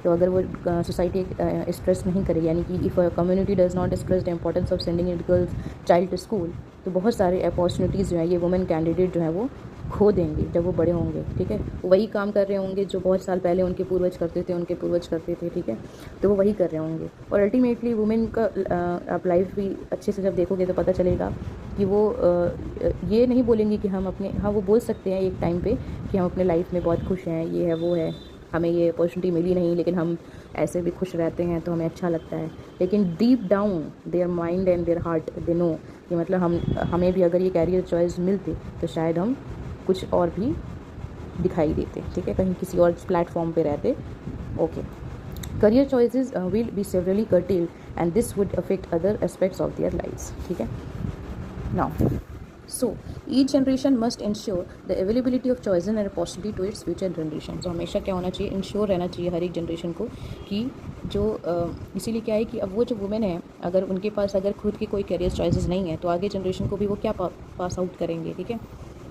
तो अगर वो सोसाइटी स्ट्रेस नहीं करे, यानी कि if community does not stress the importance of sending it girls child to school, तो बहुत सारे अपॉर्चुनिटीज़ जो हैं ये वुमेन कैंडिडेट जो है वो खो देंगे जब वो बड़े होंगे, ठीक है। वही काम कर रहे होंगे जो बहुत साल पहले उनके पूर्वज करते थे, ठीक है। तो वो वही कर रहे होंगे और अल्टीमेटली वुमेन का आप लाइफ भी अच्छे से जब देखोगे तो पता चलेगा कि वो ये नहीं बोलेंगे कि हम अपने, हाँ वो बोल सकते हैं एक टाइम पे कि हम अपने लाइफ में बहुत खुश हैं, ये है वो है, हमें ये अपॉर्चुनिटी मिली नहीं लेकिन हम ऐसे भी खुश रहते हैं तो हमें अच्छा लगता है। लेकिन deep down their mind and their heart they know कि मतलब हमें भी अगर ये कैरियर चॉइस मिलती तो शायद हम कुछ और भी दिखाई देते, ठीक है, कहीं किसी और प्लेटफॉर्म पे रहते। Okay, career choices will be severely curtailed and this would affect other aspects of their lives, ठीक है। Now so each generation must ensure the availability of choice and opportunity to its future generation. तो हमेशा क्या होना चाहिए, इंश्योर रहना चाहिए हर एक जनरेशन को कि जो इसीलिए क्या है कि अब वो जो वुमेन है अगर उनके पास अगर खुद की कोई करियर चॉइसेस नहीं है तो आगे जनरेशन को भी वो क्या पास आउट करेंगे, ठीक है।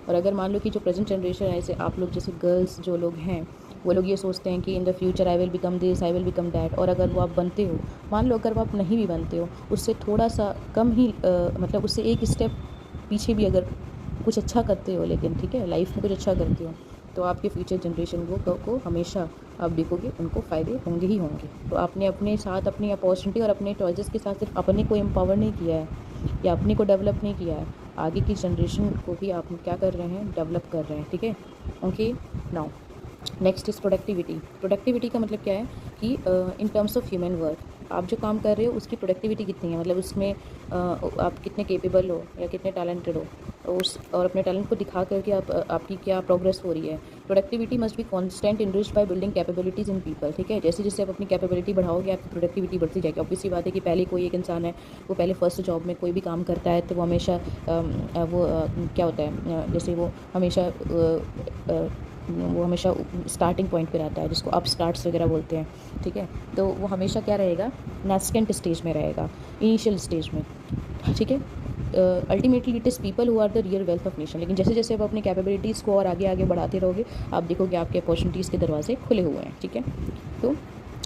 और अगर मान लो कि जो प्रेजेंट जनरेशन है, जैसे आप लोग जैसे गर्ल्स जो लोग हैं वो लोग ये सोचते हैं कि in the future I will become this, I will become that, और अगर वो आप बनते हो, मान लो अगर वो आप नहीं भी बनते हो, उससे थोड़ा सा कम ही मतलब उससे एक स्टेप पीछे भी अगर कुछ अच्छा करते हो, लेकिन ठीक है लाइफ में कुछ अच्छा करते हो, तो आपके फ्यूचर जनरेशन को हमेशा आप देखोगे उनको फ़ायदे होंगे ही होंगे। तो आपने अपने साथ अपनी अपॉर्चुनिटी और अपने चॉइसेस के साथ सिर्फ अपने को एम्पावर नहीं किया है या अपने को डेवलप नहीं किया है, आगे की जनरेशन को भी आप क्या कर रहे हैं, डेवलप कर रहे हैं, ठीक है। Okay, now next is productivity का मतलब क्या है कि in terms of human work आप जो काम कर रहे हो उसकी प्रोडक्टिविटी कितनी है, मतलब उसमें आप कितने केपेबल हो या कितने टैलेंटेड हो, और अपने टैलेंट को दिखा करके आपकी क्या प्रोग्रेस हो रही है। Productivity must be constant enriched by building capabilities in people, ठीक है। जैसे जैसे आप अपनी कैपेबिलिटी बढ़ाओगे आपकी प्रोडक्टिविटी बढ़ती जाएगी। ऑब्वियसली बात है कि पहले कोई एक इंसान है वो पहले फर्स्ट जॉब में कोई भी काम करता है तो वो हमेशा क्या होता है, जैसे वो हमेशा स्टार्टिंग पॉइंट पे रहता है जिसको अप स्टार्ट्स वगैरह बोलते हैं, ठीक है। तो वो हमेशा क्या रहेगा, नेस्केंट स्टेज में रहेगा, इनिशियल स्टेज में, ठीक है। Ultimately it is people who are the real wealth of nation. लेकिन जैसे जैसे आप अपनी कैपेबिलिटीज़ को और आगे आगे बढ़ाते रहोगे आप देखोगे आपके अपॉर्चुनिटीज़ के दरवाजे खुले हुए हैं, ठीक है। तो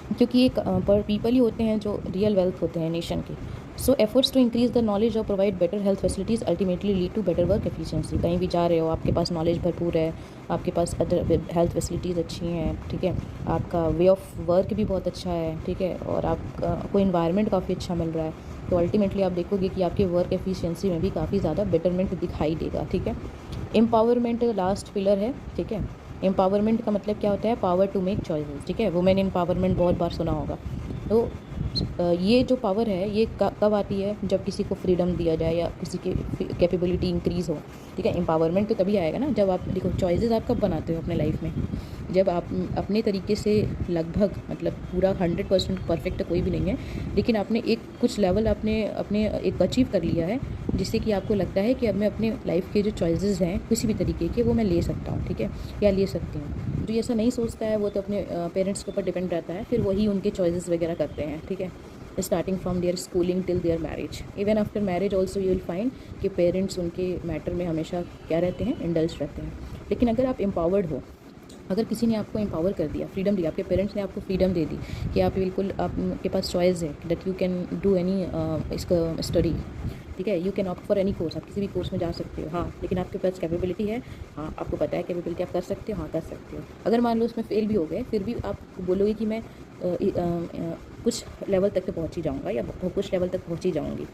क्योंकि एक पर पीपल ही होते हैं जो रियल वेल्थ होते हैं नेशन के। So efforts to increase the knowledge और provide better health facilities ultimately lead to better work efficiency. कहीं भी जा रहे हो आपके पास नॉलेज भरपूर है, आपके पास हेल्थ फैसिलिटीज़ अच्छी हैं, ठीक है, आपका वे ऑफ वर्क भी बहुत अच्छा है, ठीक है, और आपको इन्वायरमेंट काफ़ी अच्छा मिल रहा है, तो अल्टीमेटली आप देखोगे कि आपके वर्क एफिशिएंसी में भी काफ़ी ज़्यादा बेटरमेंट दिखाई देगा, ठीक है। एम्पावरमेंट लास्ट पिलर है, ठीक है। एम्पावरमेंट का मतलब क्या होता है, पावर टू मेक चॉइसेस, ठीक है। वुमेन एम्पावरमेंट बहुत बार सुना होगा। तो ये जो पावर है ये कब आती है, जब किसी को फ्रीडम दिया जाए या किसी की कैपेबिलिटी इंक्रीज़ हो, ठीक है। एम्पावरमेंट तो तभी आएगा ना जब आप देखो चॉइसेस आप कब बनाते हो अपने लाइफ में, जब आप अपने तरीके से लगभग मतलब पूरा 100% परफेक्ट कोई भी नहीं है, लेकिन आपने एक कुछ लेवल आपने अपने एक अचीव कर लिया है जिससे कि आपको लगता है कि अब मैं अपने लाइफ के जो चॉइसेस हैं किसी भी तरीके के वो मैं ले सकता हूँ, ठीक है, या ले सकती हूँ। जो ऐसा नहीं सोचता है वो तो अपने पेरेंट्स के ऊपर डिपेंड रहता है, फिर वही उनके चॉइसेस वगैरह करते हैं, ठीक है। Starting from their schooling till their marriage. Even after marriage also you will find कि पेरेंट्स उनके मैटर में हमेशा क्या रहते हैं, इंडल्ज रहते हैं। लेकिन अगर आप एम्पावर्ड हो, अगर किसी ने आपको एम्पावर कर दिया, फ्रीडम दी, आपके पेरेंट्स ने आपको फ्रीडम दे दी कि आप बिल्कुल, आपके पास चॉइस है that you can do any इसका स्टडी, ठीक है, you can opt for any course, आप किसी भी कोर्स में जा सकते हो, हाँ, लेकिन आपके पास कैपेबिलिटी है, हाँ, आपको पता है कैपेबिलिटी आप कर सकते हो, हाँ कर सकते हो। अगर मान लो उसमें फेल भी हो गए, फिर भी आप बोलोगे कि मैं कुछ लेवल तक तो पहुँच ही जाऊँगा या कुछ लेवल तक पहुँच ही जाऊँगी,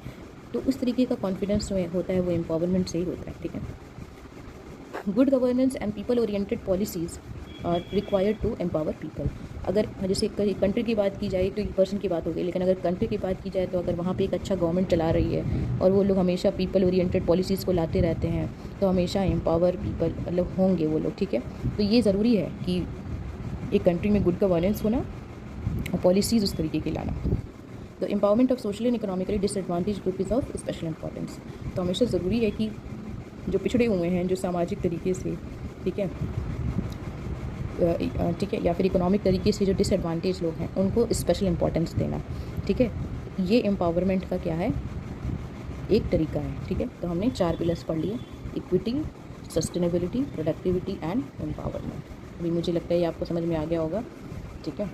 तो उस तरीके का कॉन्फिडेंस जो होता है वो एम्पावरमेंट से ही होता है, ठीक है। Good governance and people oriented policies are required to empower people. अगर जैसे कंट्री की बात की जाए तो एक पर्सन की बात हो गई, लेकिन अगर कंट्री की बात की जाए तो अगर वहाँ पे एक अच्छा गवर्नमेंट चला रही है और वो लोग हमेशा पीपल ओरिएंटेड पॉलिसीज़ को लाते रहते हैं, तो हमेशा एम्पावर पीपल मतलब होंगे वो लोग, ठीक है। तो ये ज़रूरी है कि एक कंट्री में गुड गवर्नेंस होना और पॉलिसीज़ उस तरीके की लाना। The empowerment of social and economically disadvantage group is of special importance. तो हमेशा ज़रूरी है कि जो पिछड़े हुए हैं, जो सामाजिक तरीके से, ठीक है, या फिर इकोनॉमिक तरीके से जो डिसएडवांटेज लोग हैं, उनको स्पेशल इंपॉर्टेंस देना, ठीक है। ये एम्पावरमेंट का क्या है, एक तरीका है, ठीक है। तो हमने 4 पिलर्स पढ़ लिए, equity, sustainability, productivity and empowerment. अभी मुझे लगता है ये आपको समझ में आ गया होगा, ठीक है।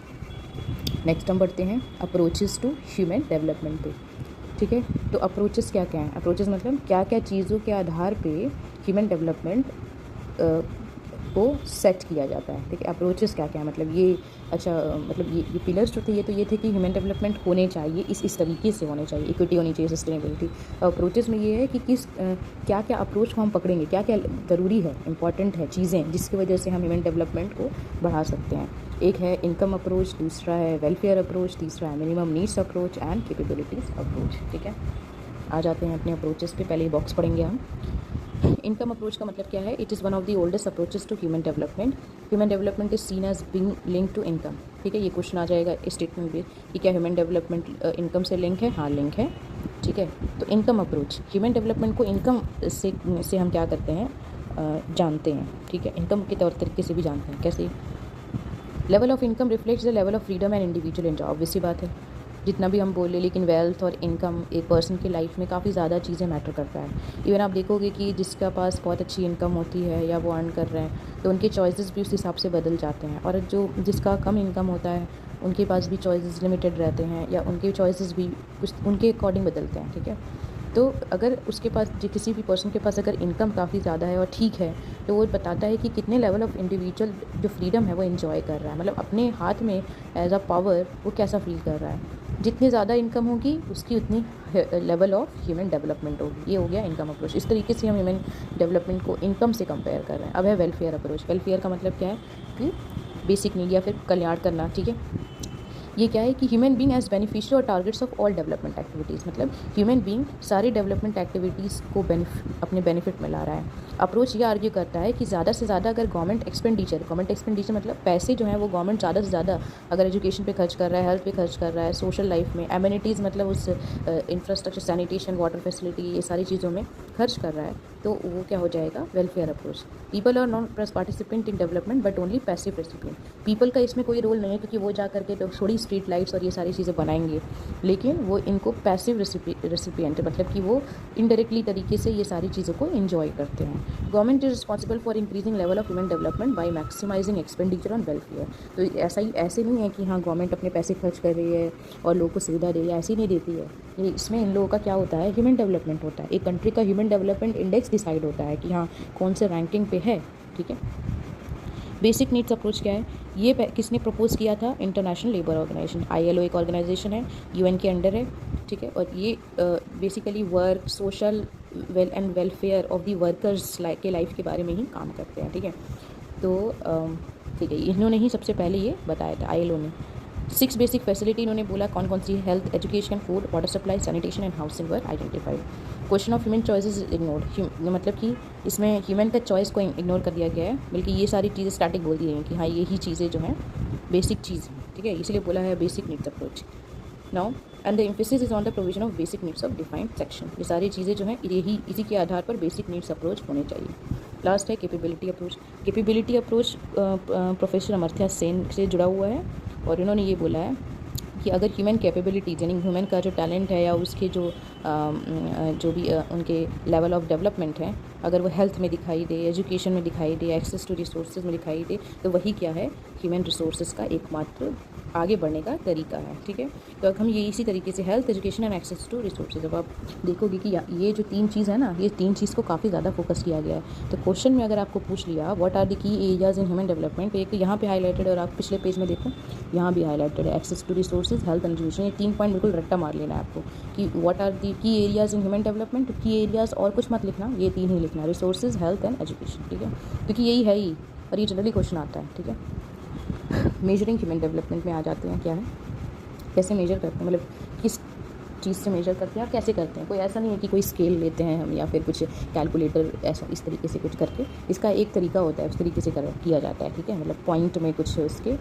नेक्स्ट हम बढ़ते हैं अप्रोचेस टू ह्यूमन डेवलपमेंट पे, ठीक है। तो अप्रोचेस क्या क्या हैं, अप्रोचेस मतलब क्या क्या चीज़ों के आधार पे ह्यूमन डेवलपमेंट को सेट किया जाता है, ठीक है। अप्रोचेस क्या क्या है, मतलब ये अच्छा, मतलब ये पिलर्स जो थे ये थे कि ह्यूमन डेवलपमेंट होने चाहिए, इस तरीके से होने चाहिए, इक्विटी होनी चाहिए, सस्टेनेबिलिटी। अप्रोचेस में ये है कि क्या क्या अप्रोच को हम पकड़ेंगे, क्या क्या ज़रूरी है, इंपॉर्टेंट है चीज़ें जिसकी वजह से हम ह्यूमन डेवलपमेंट को बढ़ा सकते हैं। एक है इनकम अप्रोच, दूसरा है वेलफेयर अप्रोच, तीसरा है minimum needs approach and capabilities approach, ठीक है। आ जाते हैं अपने अप्रोचेस पे, पहले ये बॉक्स पढ़ेंगे हम। इनकम अप्रोच का मतलब क्या है, it is one of the oldest approaches to human development. Human development is seen as being link to income, ठीक है। ये क्वेश्चन आ जाएगा इस स्टेटमेंट में कि क्या ह्यूमन डेवलपमेंट इनकम से लिंक है, हाँ लिंक है, ठीक है। तो इनकम अप्रोच, ह्यूमन डेवलपमेंट को इनकम से हम क्या करते हैं, जानते हैं, ठीक है। इनकम के तौर तरीके से भी जानते हैं, कैसे। Level of income reflects the level of freedom and individual enjoy, obvious सी बात है, जितना भी हम बोले, लेकिन वेल्थ और इनकम एक पर्सन की लाइफ में काफ़ी ज़्यादा चीज़ें मैटर करता है। इवन आप देखोगे कि जिसका पास बहुत अच्छी इनकम होती है या वो अर्न कर रहे हैं, तो उनके चॉइसेस भी उस हिसाब से बदल जाते हैं, और जिसका कम इनकम होता है उनके पास भी चॉइसेस लिमिटेड रहते हैं, या उनके चॉइसेस भी कुछ उनके अकॉर्डिंग बदलते हैं, ठीक है। तो अगर उसके पास, किसी भी पर्सन के पास अगर इनकम काफ़ी ज़्यादा है और ठीक है, तो वो बताता है कि कितने लेवल ऑफ इंडिविजुअल जो फ्रीडम है वो एंजॉय कर रहा है, मतलब अपने हाथ में एज अ पावर वो कैसा फील कर रहा है। जितनी ज़्यादा इनकम होगी उसकी उतनी लेवल ऑफ ह्यूमन डेवलपमेंट होगी। ये हो गया इनकम अप्रोच। इस तरीके से हम ह्यूमन डेवलपमेंट को इनकम से कंपेयर कर रहे हैं। अब है वेलफेयर अप्रोच। वेलफेयर का मतलब क्या है कि बेसिक नीड या फिर कल्याण करना, ठीक है। ये क्या है कि ह्यूमन बीइंग एज बेनिफिशियल और targets of all development activities, मतलब ह्यूमन बीइंग सारी डेवलपमेंट एक्टिविटीज़ को अपने बेनिफिट में ला रहा है। अप्रोच ये आर्ग्यू करता है कि ज़्यादा से ज़्यादा अगर गवर्नमेंट एक्सपेंडिचर मतलब पैसे जो हैं वो गवर्नमेंट ज़्यादा से ज़्यादा अगर एजुकेशन पे खर्च कर रहा है, हेल्थ पे खर्च कर रहा है, सोशल लाइफ में, एमिनिटीज़ मतलब उस इंफ्रास्ट्रक्चर, सैनिटेशन, वाटर फैसिलिटी, ये सारी चीज़ों में खर्च कर रहा है, तो वो क्या हो जाएगा, welfare approach. People are not participant in development but only passive recipient. People का इसमें कोई रोल नहीं है, क्योंकि वो जा करके तो थोड़ी स्ट्रीट लाइट्स और ये सारी चीज़ें बनाएंगे, लेकिन वो इनको पैसिव रेसिपिएंट मतलब कि वो इनडायरेक्टली तरीके से ये सारी चीज़ों को एंजॉय करते हैं। Government is responsible for increasing level of human development by maximising expenditure on welfare. तो ऐसे नहीं है कि हाँ गवर्नमेंट अपने पैसे खर्च कर रही है और लोगों को सुविधा दे रही है, ऐसी नहीं देती है। ये इसमें इन लोगों का क्या होता है, ह्यूमन डेवलपमेंट होता है। एक कंट्री का ह्यूमन डेवलपमेंट इंडेक्स डिसाइड होता है कि हाँ कौन से रैंकिंग पे है, ठीक है। बेसिक नीड्स अप्रोच क्या है, ये किसने प्रपोज किया था, इंटरनेशनल लेबर ऑर्गेनाइजेशन, ILO एक ऑर्गेनाइजेशन है, UN के अंडर है, ठीक है। और ये basically work, social and welfare of the workers के लाइफ के बारे में ही काम करते हैं, ठीक है। तो ठीक है, इन्होंने ही सबसे पहले ये बताया था, ILO ने। 6 बेसिक फैसिलिटी इन्होंने बोला कौन कौन सी, health, education, food, water supply, sanitation and housing were identified. Question of human choices ignored, मतलब कि इसमें ह्यूमन का चॉइस को इग्नोर कर दिया गया है, बल्कि ये सारी चीज़ें स्टार्टिंग बोल दी गई हैं कि हाँ यही चीज़ें जो हैं बेसिक चीज़ हैं, ठीक है। इसलिए बोला है basic needs approach. Now and the emphasis is on the provision of basic needs of defined section. ये सारी चीज़ें जो हैं इसी के आधार पर बेसिक नीड्स अप्रोच होने चाहिए। लास्ट है capability approach. Capability approach professor Amartya Sen से जुड़ा हुआ है, और इन्होंने ये बोला है कि अगर ह्यूमन कैपेबिलिटीज यानी ह्यूमन का जो टैलेंट है या उसके जो भी उनके लेवल ऑफ डेवलपमेंट है, अगर वो हेल्थ में दिखाई दे, एजुकेशन में दिखाई दे, एक्सेस टू रिसोर्सेज में दिखाई दे, तो वही क्या है, ह्यूमन रिसोर्सेज का एकमात्र आगे बढ़ने का तरीका है। ठीक है, तो अब हम ये इसी तरीके से health, education and access to resources, अब आप देखोगे कि ये जो 3 चीज़ है ना, ये 3 चीज़ को काफ़ी ज़्यादा फोकस किया गया है। तो क्वेश्चन में अगर आपको पूछ लिया what are the key areas in human development, तो एक तो यहाँ पे हाईलाइटेड है और आप पिछले पेज में देखो यहाँ भी हाईलाइटेड है, access to resources, health and education. ये 3 पॉइंट बिल्कुल रट्टा मार लेना है आपको कि what are the key areas in human development. तो की एरियाज़ और कुछ मत लिखना, ये 3 ही लिखना, रिसोर्सेज, हेल्थ एंड एजुकेशन। ठीक है, क्योंकि यही है ही, और ये जनरली क्वेश्चन आता है। ठीक है, मेजरिंग ह्यूमन डेवलपमेंट में आ जाते हैं, क्या है, कैसे मेजर करते हैं, मतलब किस चीज़ से मेजर करते हैं और कैसे करते हैं। कोई ऐसा नहीं है कि कोई स्केल लेते हैं हम या फिर कुछ कैलकुलेटर ऐसा इस तरीके से कुछ करके, इसका एक तरीका होता है, उस तरीके से किया जाता है। ठीक है, मतलब पॉइंट में कुछ इसके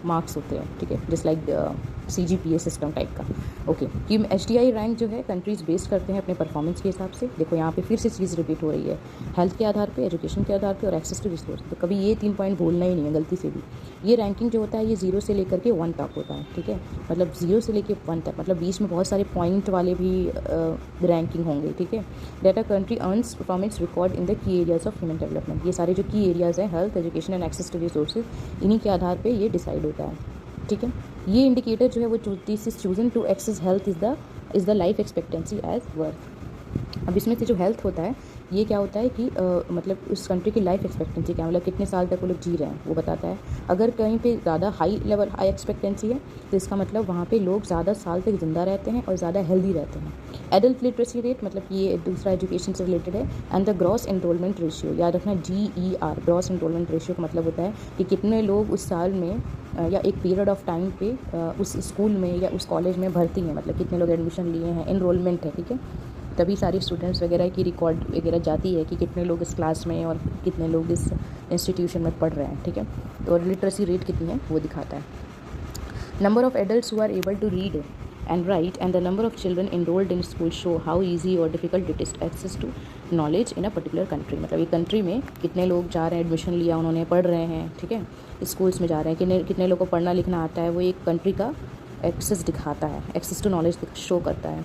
मार्क्स होते हैं। ठीक है, just like CGPA system type का। ओके, कि HDI रैंक जो है कंट्रीज़ बेस्ड करते हैं अपने परफॉर्मेंस के हिसाब से। देखो यहाँ पे फिर से चीज़ रिपीट हो रही है, हेल्थ के आधार पे, एजुकेशन के आधार पे और एक्सेस टू रिसोर्स। तो कभी ये 3 पॉइंट भूलना ही नहीं है गलती से भी। ये रैंकिंग जो होता है ये 0 से लेकर के 1 तक होता है। ठीक है, मतलब 0 से लेकर 1 तक, मतलब बीच में बहुत सारे पॉइंट वाले भी रैंकिंग होंगे। ठीक है, that a country earns performance record in the key areas of human development. ये सारे जो की एरियाज़ हैं, health, education and access to resources, इन्हीं के आधार पर ये डिसाइड होता है। ठीक है, ये इंडिकेटर जो है वो chosen to access health is the life expectancy at birth. अब इसमें से जो हेल्थ होता है ये क्या होता है कि मतलब उस कंट्री की लाइफ एक्सपेक्टेंसी क्या, मतलब कितने साल तक वो लोग जी रहे हैं वो बताता है। अगर कहीं पे ज़्यादा हाई एक्सपेक्टेंसी है तो इसका मतलब वहाँ पे लोग ज़्यादा साल तक ज़िंदा रहते हैं और ज़्यादा हेल्दी रहते हैं। एडल्ट लिटरेसी रेट, मतलब ये दूसरा एजुकेशन से रिलेटेड है। And the gross enrolment ratio, याद रखना GER, ग्रॉस एनरोलमेंट रेशियो का मतलब होता है कि कितने लोग उस साल में या एक पीरियड ऑफ टाइम पे उस स्कूल में या उस कॉलेज में भर्ती हैं, मतलब कितने लोग एडमिशन लिए हैं, एनरोलमेंट है। ठीक है, तभी सारी स्टूडेंट्स वगैरह की रिकॉर्ड वगैरह जाती है कि कितने लोग इस क्लास में और कितने लोग इस इंस्टीट्यूशन में पढ़ रहे हैं। ठीक है, तो लिटरेसी रेट कितनी है वो दिखाता है। Number of adults who are able to read and write and the number of children enrolled in school show how easy or difficult it is to access to knowledge in a particular country। मतलब ये कंट्री में कितने लोग जा रहे हैं, एडमिशन लिया उन्होंने, पढ़ रहे हैं। ठीक है, स्कूल्स में जा रहे हैं, कितने लोगों को पढ़ना लिखना आता है, वो एक कंट्री का एक्सेस दिखाता है, एक्सेस टू नॉलेज शो करता है।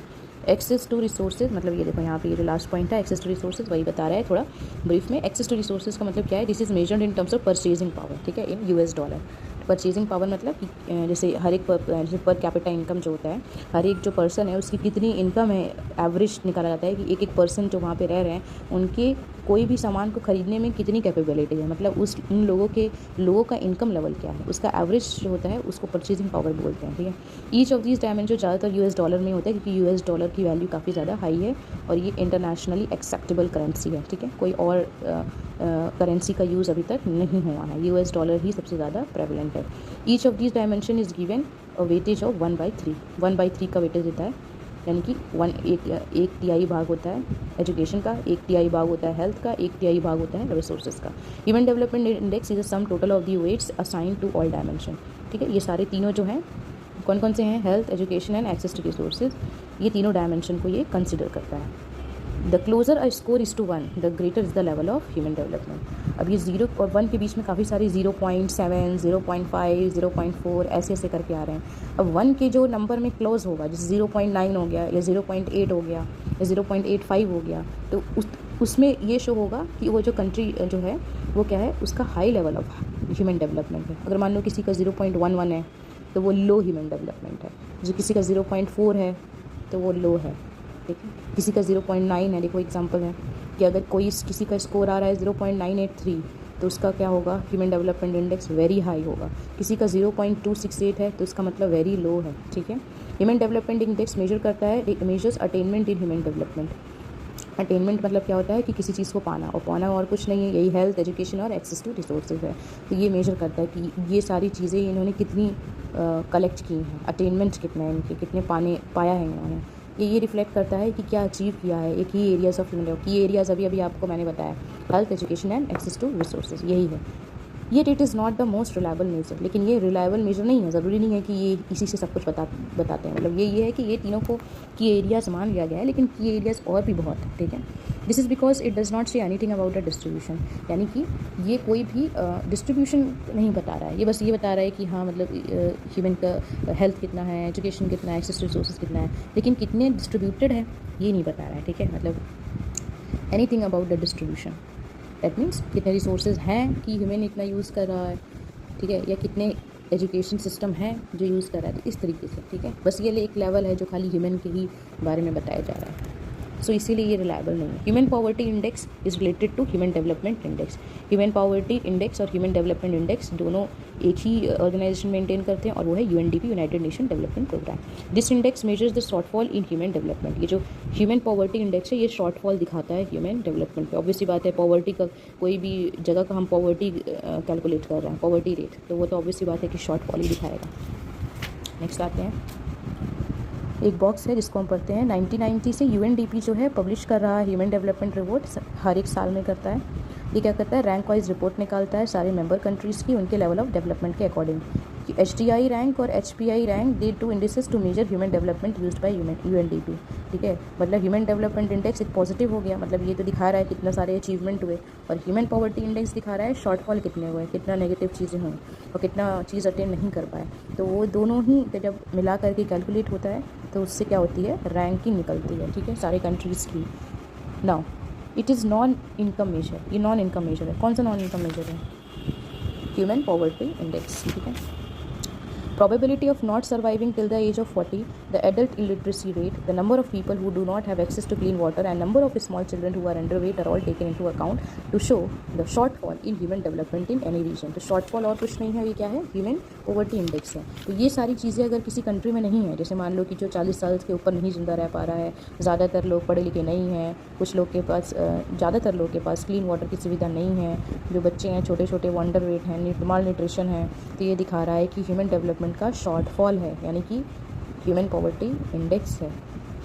एक्सेस टू रिसोर्सेज, मतलब ये देखो यहाँ पे ये जो लास्ट पॉइंट है एक्सेस टू रिसोर्सेज, वही बता रहा है थोड़ा ब्रीफ में। एक्सेस टू रिसोर्सेज का मतलब क्या है, this is measured in terms of purchasing power. ठीक है, इन US डॉलर। परचेजिंग पावर मतलब कि जैसे हर एक जैसे पर कैपिटा इनकम जो होता है, हर एक जो पर्सन है उसकी कितनी इनकम है, एवरेज निकाला जाता है कि एक पर्सन जो वहाँ पे रह रहे हैं उनके कोई भी सामान को ख़रीदने में कितनी कैपेबिलिटी है, मतलब उन लोगों का इनकम लेवल क्या है, उसका एवरेज जो होता है उसको परचेजिंग पावर बोलते हैं। ठीक है, ईच ऑफ दीज डायमेंशन ज़्यादातर US डॉलर में होता है क्योंकि US डॉलर की वैल्यू काफ़ी ज़्यादा हाई है और ये इंटरनेशनली एक्सेप्टेबल करेंसी है। ठीक है, कोई और करेंसी का यूज़ अभी तक नहीं हुआ है, US डॉलर ही सबसे ज़्यादा प्रेवलेंट है। Each of these dimension is given a weightage of 1/3, 1/3 का वेटेज देता है, यानी कि एक तिहाई भाग होता है एजुकेशन का, एक तिहाई भाग होता है हेल्थ का, एक तिहाई भाग होता है रिसोर्सेज का। Human development index is the sum total of the weights assign to all dimension. ठीक है, ये सारे तीनों जो हैं कौन कौन से हैं, health, education and access to resources, ये तीनों डायमेंशन को ये कंसिडर करता है। The closer a score is to 1 the greater is the level of human development. अब ये 0 और 1 के बीच में काफ़ी सारी 0.7, 0.5, 0.4 ऐसे करके आ रहे हैं। अब 1 के जो नंबर में क्लोज होगा, जैसे 0.9 हो गया या 0.8 हो गया या 0.85 हो गया, तो उसमें ये शो होगा कि वो जो कंट्री जो है वो क्या है, उसका high level of human development है। अगर मान लो किसी का 0.11 है तो वो लो ह्यूमन डेवलपमेंट है, जो किसी का 0.4 है तो वो लो है। ठीक है, किसी का 0.9 है, देखो एग्जांपल है कि अगर किसी का स्कोर आ रहा है 0.983 तो उसका क्या होगा, human development index very high होगा। किसी का 0.268 है तो उसका मतलब वेरी लो है। ठीक है, ह्यूमन डेवलपमेंट इंडेक्स मेजर करता है, मेजर्स अटेनमेंट इन ह्यूमन डेवलपमेंट। अटेनमेंट मतलब क्या होता है कि किसी चीज़ को पाना, और पाना और कुछ नहीं है, यही हेल्थ, एजुकेशन और एक्सेस टू रिसोर्सेज है। तो ये मेजर करता है कि ये सारी चीज़ें इन्होंने कितनी कलेक्ट की हैं, अटेनमेंट कितना है इनके, कितने पाया है इन्होंने। ये रिफ्लेक्ट करता है कि क्या अचीव किया है, एक ही areas of human key areas अभी आपको मैंने बताया, health, education and access to resources, यही है। Yet it is not the most reliable measure, लेकिन ये रिलायबल मेजर नहीं है। ज़रूरी नहीं है कि ये इसी से सब कुछ बताते हैं। मतलब ये है कि ये तीनों को की एरियाज़ मान लिया गया है, लेकिन की एरियाज़ और भी बहुत है, ठीक है। This is because it does not say anything about the distribution, यानी कि ये कोई भी डिस्ट्रीब्यूशन नहीं बता रहा है, ये बस ये बता रहा है कि हाँ मतलब ह्यूमन का हेल्थ कितना है, एजुकेशन कितना है, एक्सेस रिसोर्सेज कितना है, लेकिन कितने डिस्ट्रीब्यूटेड है ये नहीं बता रहा है, ठीक है। मतलब anything about the distribution, that means कितने रिसोर्सेज हैं कि ह्यूमन इतना यूज़ कर रहा है, ठीक है, या कितने एजुकेशन सिस्टम है जो यूज़ कर रहा है, तो इस तरीके से, ठीक है। बस ये एक लेवल है जो खाली ह्यूमन के ही बारे में बताया जा रहा है, सो इसीलिए ये रिलायबल नहीं है। Human poverty index is related to human development index. Human poverty index और ह्यूमन डेवलपमेंट इंडेक्स दोनों एक ही ऑर्गेनाइजेशन मेंटेन करते हैं, और वो है UNDP, united nation development programme. This index measures the shortfall in human development. ये जो ह्यूमन पॉवर्टी इंडेक्स है ये शॉर्टफॉल दिखाता है ह्यूमन डेवलपमेंट पे। ऑब्वियसली बात है, पॉवर्टी का कोई भी जगह का हम पॉवर्टी कैलकुलेट कर रहे हैं, पॉवर्टी रेट, तो वो तो ऑब्वियसली बात है कि शॉर्टफॉल ही दिखाएगा। नेक्स्ट आते हैं, एक बॉक्स है जिसको हम पढ़ते हैं। 1990 से यूएनडीपी जो है पब्लिश कर रहा है ह्यूमन डेवलपमेंट रिपोर्ट, हर एक साल में करता है। ये क्या करता है, रैंक वाइज रिपोर्ट निकालता है सारे मेंबर कंट्रीज़ की, उनके लेवल ऑफ डेवलपमेंट के अकॉर्डिंग। HDI रैंक और HPI rank, they two indices to measure human development used by UNDP, ठीक है। मतलब ह्यूमन डेवलपमेंट इंडेक्स एक पॉजिटिव हो गया, मतलब ये तो दिखा रहा है कितना सारे अचीवमेंट हुए, और ह्यूमन पॉवर्टी इंडेक्स दिखा रहा है शॉर्टफॉल कितने हुए, कितना नेगेटिव चीज़ें हुई और कितना चीज़ अटेंड नहीं कर पाए। तो वो दोनों ही जब मिला करके कैलकुलेट होता है तो उससे क्या होती है, रैंकिंग निकलती है, ठीक है, सारे कंट्रीज़ की। Now it is non income measure, ये नॉन इनकम मेजर है। कौन सा नॉन इनकम मेजर है, ह्यूमन पॉवर्टी इंडेक्स, ठीक है। Probability of not surviving till the age of 40, the adult illiteracy rate, the number of people who do not have access to clean water, and number of small children who are underweight are all taken into account to show the shortfall in human development in any region. तो shortfall और कुछ नहीं है, ये क्या है, human poverty index है। तो ये सारी चीज़ें अगर किसी कंट्री में नहीं है, जैसे मान लो कि जो 40 साल के ऊपर नहीं जिंदा रह पा रहा है, ज़्यादातर लोग पढ़े लिखे नहीं हैं, कुछ लोग के पास ज़्यादातर लोग के पास क्लीन वाटर की सुविधा नहीं है, जो बच्चे हैं छोटे छोटे वो अंडरवेट हैं, माल न्यूट्रिशन है, तो ये दिखा रहा है कि ह्यूमन डेवलपमेंट का शॉर्टफॉल है, यानी कि ह्यूमन पॉवर्टी इंडेक्स है।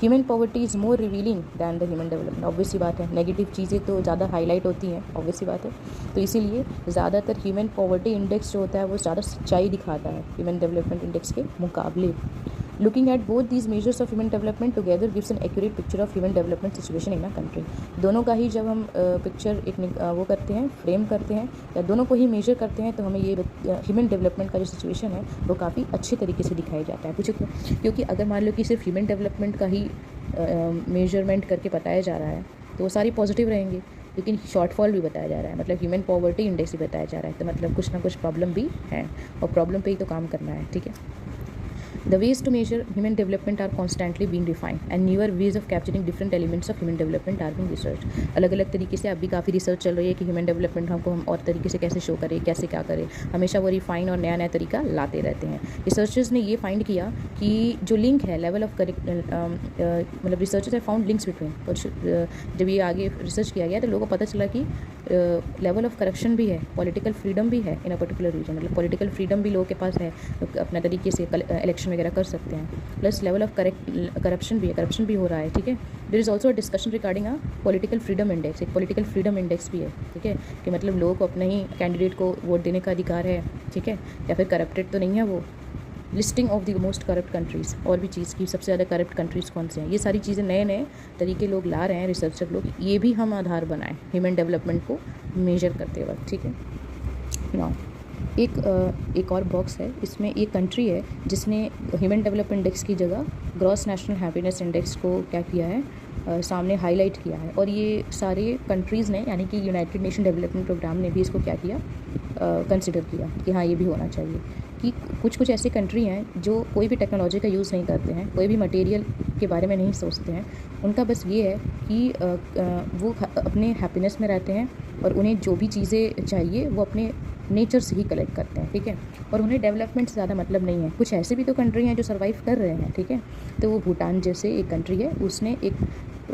Human poverty is more revealing than the human development. Obviously बात है, नेगेटिव चीज़ें तो ज़्यादा हाईलाइट होती हैं, ऑब्वियसली बात है, तो इसीलिए ज़्यादातर ह्यूमन पॉवर्टी इंडेक्स जो होता है वो ज़्यादा सच्चाई दिखाता है ह्यूमन डेवलपमेंट इंडेक्स के मुकाबले। Looking at both these measures of human development together gives an accurate picture of human development situation in a country. दोनों का ही जब हम पिक्चर एक वो करते हैं, फ्रेम करते हैं, या दोनों को ही मेजर करते हैं, तो हमें ये ह्यूमन डेवलपमेंट का जो सिचुएशन है वो काफ़ी अच्छे तरीके से दिखाया जाता है। पूछो क्यों? क्योंकि अगर मान लो कि सिर्फ ह्यूमन डेवलपमेंट का ही मेजरमेंट करके बताया जा रहा है तो वो सारी पॉजिटिव रहेंगे, लेकिन शॉर्टफॉल भी बताया जा रहा है, मतलब ह्यूमन पॉवर्टी इंडेक्स भी बताया जा रहा है, तो मतलब कुछ ना कुछ प्रॉब्लम भी है, और प्रॉब्लम पे ही तो काम करना है, ठीक है। The ways to measure human development are constantly being refined and newer ways of capturing different elements of human development are being researched. अलग अलग तरीके से अभी काफ़ी रिसर्च चल रही है कि ह्यूमन डेवलपमेंट हमको हम और तरीके से कैसे शो करें, कैसे क्या करें, हमेशा वो रिफाइन और नया नया तरीका लाते रहते हैं। रिसर्चर्स ने ये फाइंड किया कि जो लिंक है लेवल ऑफ करेक्ट, मतलब रिसर्चर्स है फाउंड लिंक्स बिटवीन, कुछ जब ये आगे रिसर्च किया गया तो लोगों को पता चला कि लेवल ऑफ करप्शन भी है, पॉलिटिकल फ्रीडम भी है इन अ पर्टिकुलर रीजन, मतलब पॉलिटिकल फ्रीडम भी लोगों के पास है, अपना तरीके से इलेक्शन वगैरह कर सकते हैं, प्लस लेवल ऑफ करप्शन भी है, करप्शन भी हो रहा है, ठीक है। There is also a discussion regarding a political freedom index, एक पॉलिटिकल फ्रीडम इंडेक्स भी है, ठीक है, कि मतलब लोगों को अपने ही कैंडिडेट को वोट देने का अधिकार है, ठीक है, या फिर करप्टेड तो नहीं है वो। Listing of the most corrupt countries, और भी चीज़ की सबसे ज़्यादा करप्ट कंट्रीज़ कौन से हैं, ये सारी चीज़ें नए नए तरीके लोग ला रहे हैं, रिसर्चर लोग, ये भी हम आधार बनाएं ह्यूमन डेवलपमेंट को मेजर करते वक्त, ठीक है। नाउ एक और बॉक्स है, इसमें एक कंट्री है जिसने ह्यूमन डेवलपमेंट इंडेक्स की जगह ग्रॉस नेशनल हैप्पीनेस इंडेक्स को क्या किया है, सामने हाईलाइट किया है, और ये सारे कंट्रीज़ ने, यानी कि यूनाइटेड नेशन डेवलपमेंट प्रोग्राम ने भी इसको क्या किया, कंसिडर किया कि हाँ ये भी होना चाहिए, कि कुछ कुछ ऐसे कंट्री हैं जो कोई भी टेक्नोलॉजी का यूज़ नहीं करते हैं, कोई भी मटेरियल के बारे में नहीं सोचते हैं, उनका बस ये है कि वो अपने हैप्पीनेस में रहते हैं, और उन्हें जो भी चीज़ें चाहिए वो अपने नेचर से ही कलेक्ट करते हैं, ठीक है, और उन्हें डेवलपमेंट से ज़्यादा मतलब नहीं है। कुछ ऐसे भी तो कंट्री हैं जो सर्वाइव कर रहे हैं, ठीक है, तो वो भूटान जैसे एक कंट्री है, उसने एक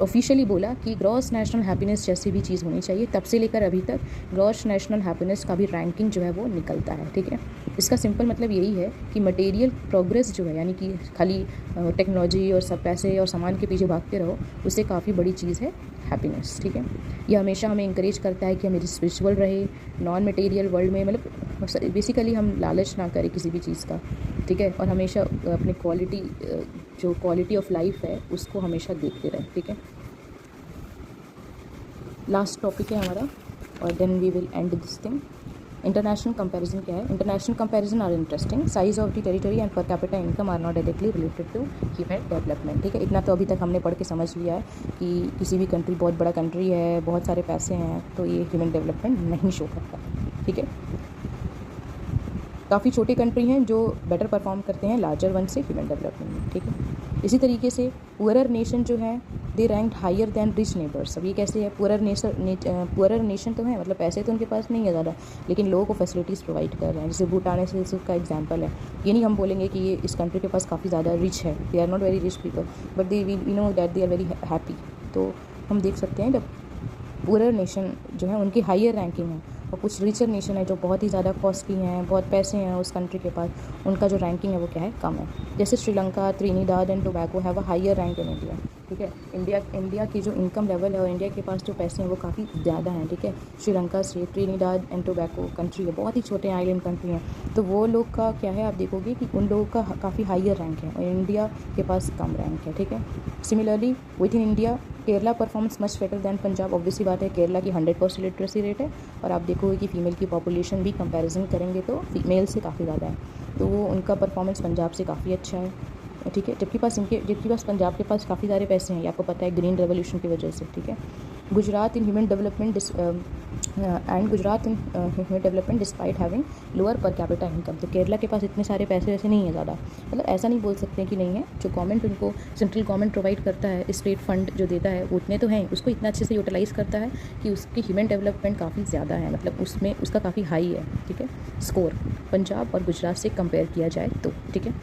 ऑफिशियली बोला कि ग्रॉस नेशनल हैप्पीनेस जैसी भी चीज़ होनी चाहिए, तब से लेकर अभी तक ग्रॉस नेशनल हैप्पीनेस का भी रैंकिंग जो है वो निकलता है, ठीक है। इसका सिंपल मतलब यही है कि मटेरियल प्रोग्रेस जो है, यानी कि खाली टेक्नोलॉजी और सब पैसे और सामान के पीछे भागते रहो, उससे काफ़ी बड़ी चीज़ है हैप्पीनेस, ठीक है। ये हमेशा हमें इंकरेज करता है कि हम स्पिरिचुअल रहे, नॉन मटेरियल वर्ल्ड में, मतलब बेसिकली हम लालच ना करें किसी भी चीज़ का, ठीक है। और हमेशा अपने जो क्वालिटी ऑफ लाइफ है उसको हमेशा देखते रहें, ठीक है। लास्ट टॉपिक है हमारा, और then we will end this thing. International comparison क्या है? International comparison are interesting. Size of the territory and per capita income are not directly related to human development, ठीक है। इतना तो अभी तक हमने पढ़ के समझ लिया है कि किसी भी कंट्री बहुत बड़ा कंट्री है, बहुत सारे पैसे हैं, तो ये ह्यूमन डेवलपमेंट नहीं शो करता, ठीक है। काफ़ी छोटे कंट्री हैं जो बेटर परफॉर्म करते हैं लार्जर वन से ह्यूमन डेवलपमेंट में, ठीक है। इसी तरीके से पुअरर नेशन जो है they rank higher than rich neighbours. अब ये कैसे है? पुअरर नेशन तो है, मतलब पैसे तो उनके पास नहीं है ज़्यादा, लेकिन लोगों को फैसिलिटीज़ प्रोवाइड कर रहे हैं। जैसे भूटान है, इसका एग्जांपल है। ये नहीं हम बोलेंगे कि ये इस कंट्री के पास काफ़ी ज़्यादा रिच है, they are not very rich people, but we know that they are very happy. तो हम देख सकते हैं जब पुअरर नेशन जो है उनकी हायर रैंकिंग है, और कुछ रिचर नेशन है जो बहुत ही ज़्यादा कॉस्टली हैं, बहुत पैसे हैं उस कंट्री के पास, उनका जो रैंकिंग है वो क्या है? कम है। जैसे Sri Lanka, Trinidad and tobacco have a higher rank in India, ठीक है। इंडिया की जो इनकम लेवल है और इंडिया के पास जो पैसे हैं वो काफ़ी ज़्यादा हैं, ठीक है। श्रीलंका से त्रिनिदाद एंड टोबैको कंट्री है, बहुत ही छोटे आइलैंड कंट्री हैं, तो वो लोग का क्या है, आप देखोगे कि उन लोगों का काफ़ी हायर रैंक है और इंडिया के पास कम रैंक है, ठीक है। Similarly with in India Kerala performs much better than Punjab. Obviously बात है, केरला की 100% लिटरेसी रेट है, और आप देखोगे कि फीमेल की पॉपुलेशन भी कंपैरिजन करेंगे तो फीमेल से काफ़ी ज़्यादा है, तो वो उनका परफॉर्मेंस पंजाब से काफ़ी अच्छा है, ठीक है। जबकि पंजाब के पास काफ़ी सारे पैसे हैं, ये आपको पता है, ग्रीन रेवोल्यूशन की वजह से, ठीक है। गुजरात इन human development despite having lower पर कैपिटा इनकम। तो केरला के पास इतने सारे पैसे वैसे नहीं है ज़्यादा, मतलब ऐसा नहीं बोल सकते कि नहीं है। जो गवर्नमेंट उनको सेंट्रल गवर्नमेंट प्रोवाइड करता है, स्टेट फंड जो देता है, वो उतने तो हैं, उसको इतना अच्छे से यूटिलाइज़ करता है कि उसकी ह्यूमन डेवलपमेंट काफ़ी ज़्यादा है, मतलब उसमें उसका काफ़ी हाई है, ठीक है, स्कोर पंजाब और गुजरात से कंपेयर किया जाए तो, ठीक है।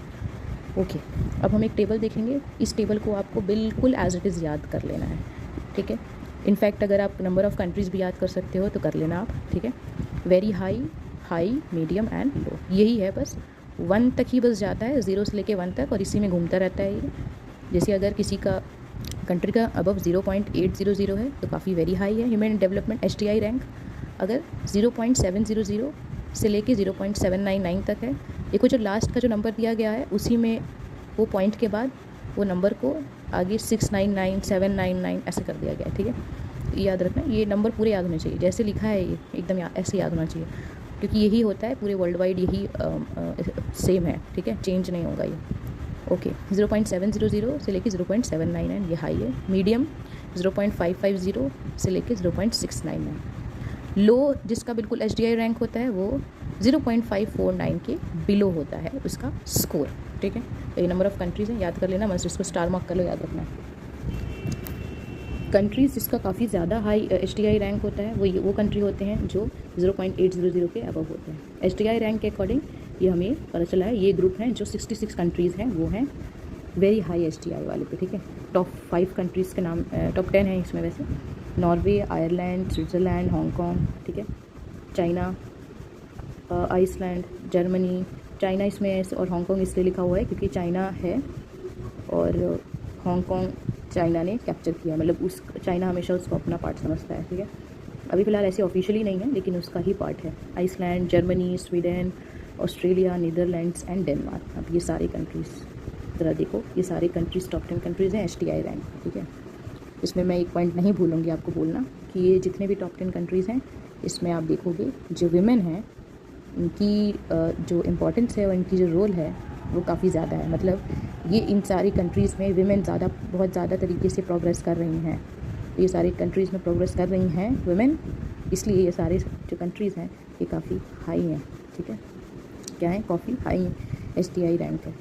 ओके, अब हम एक टेबल देखेंगे। इस टेबल को आपको बिल्कुल एज इट इज़ याद कर लेना है, ठीक है। इनफैक्ट अगर आप नंबर ऑफ़ कंट्रीज़ भी याद कर सकते हो तो कर लेना आप, ठीक है। Very high, medium and low, यही है बस। 1 तक ही बस जाता है, 0 से लेके 1 तक, और इसी में घूमता रहता है ये। जैसे अगर किसी का कंट्री का अबव 0.800 है तो काफ़ी वेरी हाई है ह्यूमन डेवलपमेंट HDI रैंक। अगर 0.700 से लेके 0.799 तक है, देखो जो लास्ट का जो नंबर दिया गया है उसी में वो पॉइंट के बाद वो नंबर को आगे 699, 799 ऐसे कर दिया गया है, ठीक है। ये याद रखना, ये नंबर पूरे याद होने चाहिए, जैसे लिखा है ये एकदम ऐसे याद होना चाहिए, क्योंकि यही होता है पूरे वर्ल्ड वाइड, यही सेम है, ठीक है, चेंज नहीं होगा ये। ओके, 0.700 से लेके 0.799 ये हाई है। मीडियम 0.550 से लेके 0.699। लो जिसका बिल्कुल HDI रैंक होता है वो 0.549 के बिलो होता है उसका स्कोर, ठीक है। तो ये नंबर ऑफ़ कंट्रीज़ हैं, याद कर लेना, मस्त इसको स्टार मार्क कर लो, याद रखना। कंट्रीज़ जिसका काफ़ी ज़्यादा हाई HDI रैंक होता है वो कंट्री होते हैं जो 0.800 के अबव होते हैं। HDI रैंक के अकॉर्डिंग ये हमें पता चला है, ये ग्रुप हैं जो 66 कंट्रीज़ हैं, वो हैं वेरी हाई HDI वाले पे, ठीक है। टॉप 5 कंट्रीज़ के नाम, टॉप 10 हैं इसमें वैसे। नॉर्वे, आयरलैंड, स्विट्ज़रलैंड, हांगकॉन्ग, ठीक है, चाइना, आइसलैंड, जर्मनी। चाइना इसमें और हांगकॉन्ग इसलिए लिखा हुआ है क्योंकि चाइना है और हांगकॉन्ग चाइना ने कैप्चर किया, मतलब चाइना हमेशा उसको अपना पार्ट समझता है, ठीक है। अभी फ़िलहाल ऐसे ऑफिशियली नहीं है लेकिन उसका ही पार्ट है। Iceland, Germany, Sweden, Australia, Netherlands and Denmark. अब ये सारे कंट्रीज़ ज़रा देखो, ये सारे कंट्रीज़ टॉप 10 कंट्रीज़ हैं HDI रैंक, ठीक है। इसमें मैं एक पॉइंट नहीं भूलूंगी आपको बोलना कि ये जितने भी टॉप 10 कंट्रीज़ हैं इसमें आप देखोगे जो विमेन हैं इनकी जो इम्पोर्टेंस है और इनकी जो रोल है वो काफ़ी ज़्यादा है। मतलब ये इन सारी कंट्रीज़ में विमेन बहुत ज़्यादा तरीके से प्रोग्रेस कर रही हैं। ये सारी कंट्रीज़ में प्रोग्रेस कर रही हैं विमेन, इसलिए ये सारे जो कंट्रीज़ हैं ये काफ़ी हाई हैं, ठीक है। क्या है? काफ़ी हाई HDI रैंक है।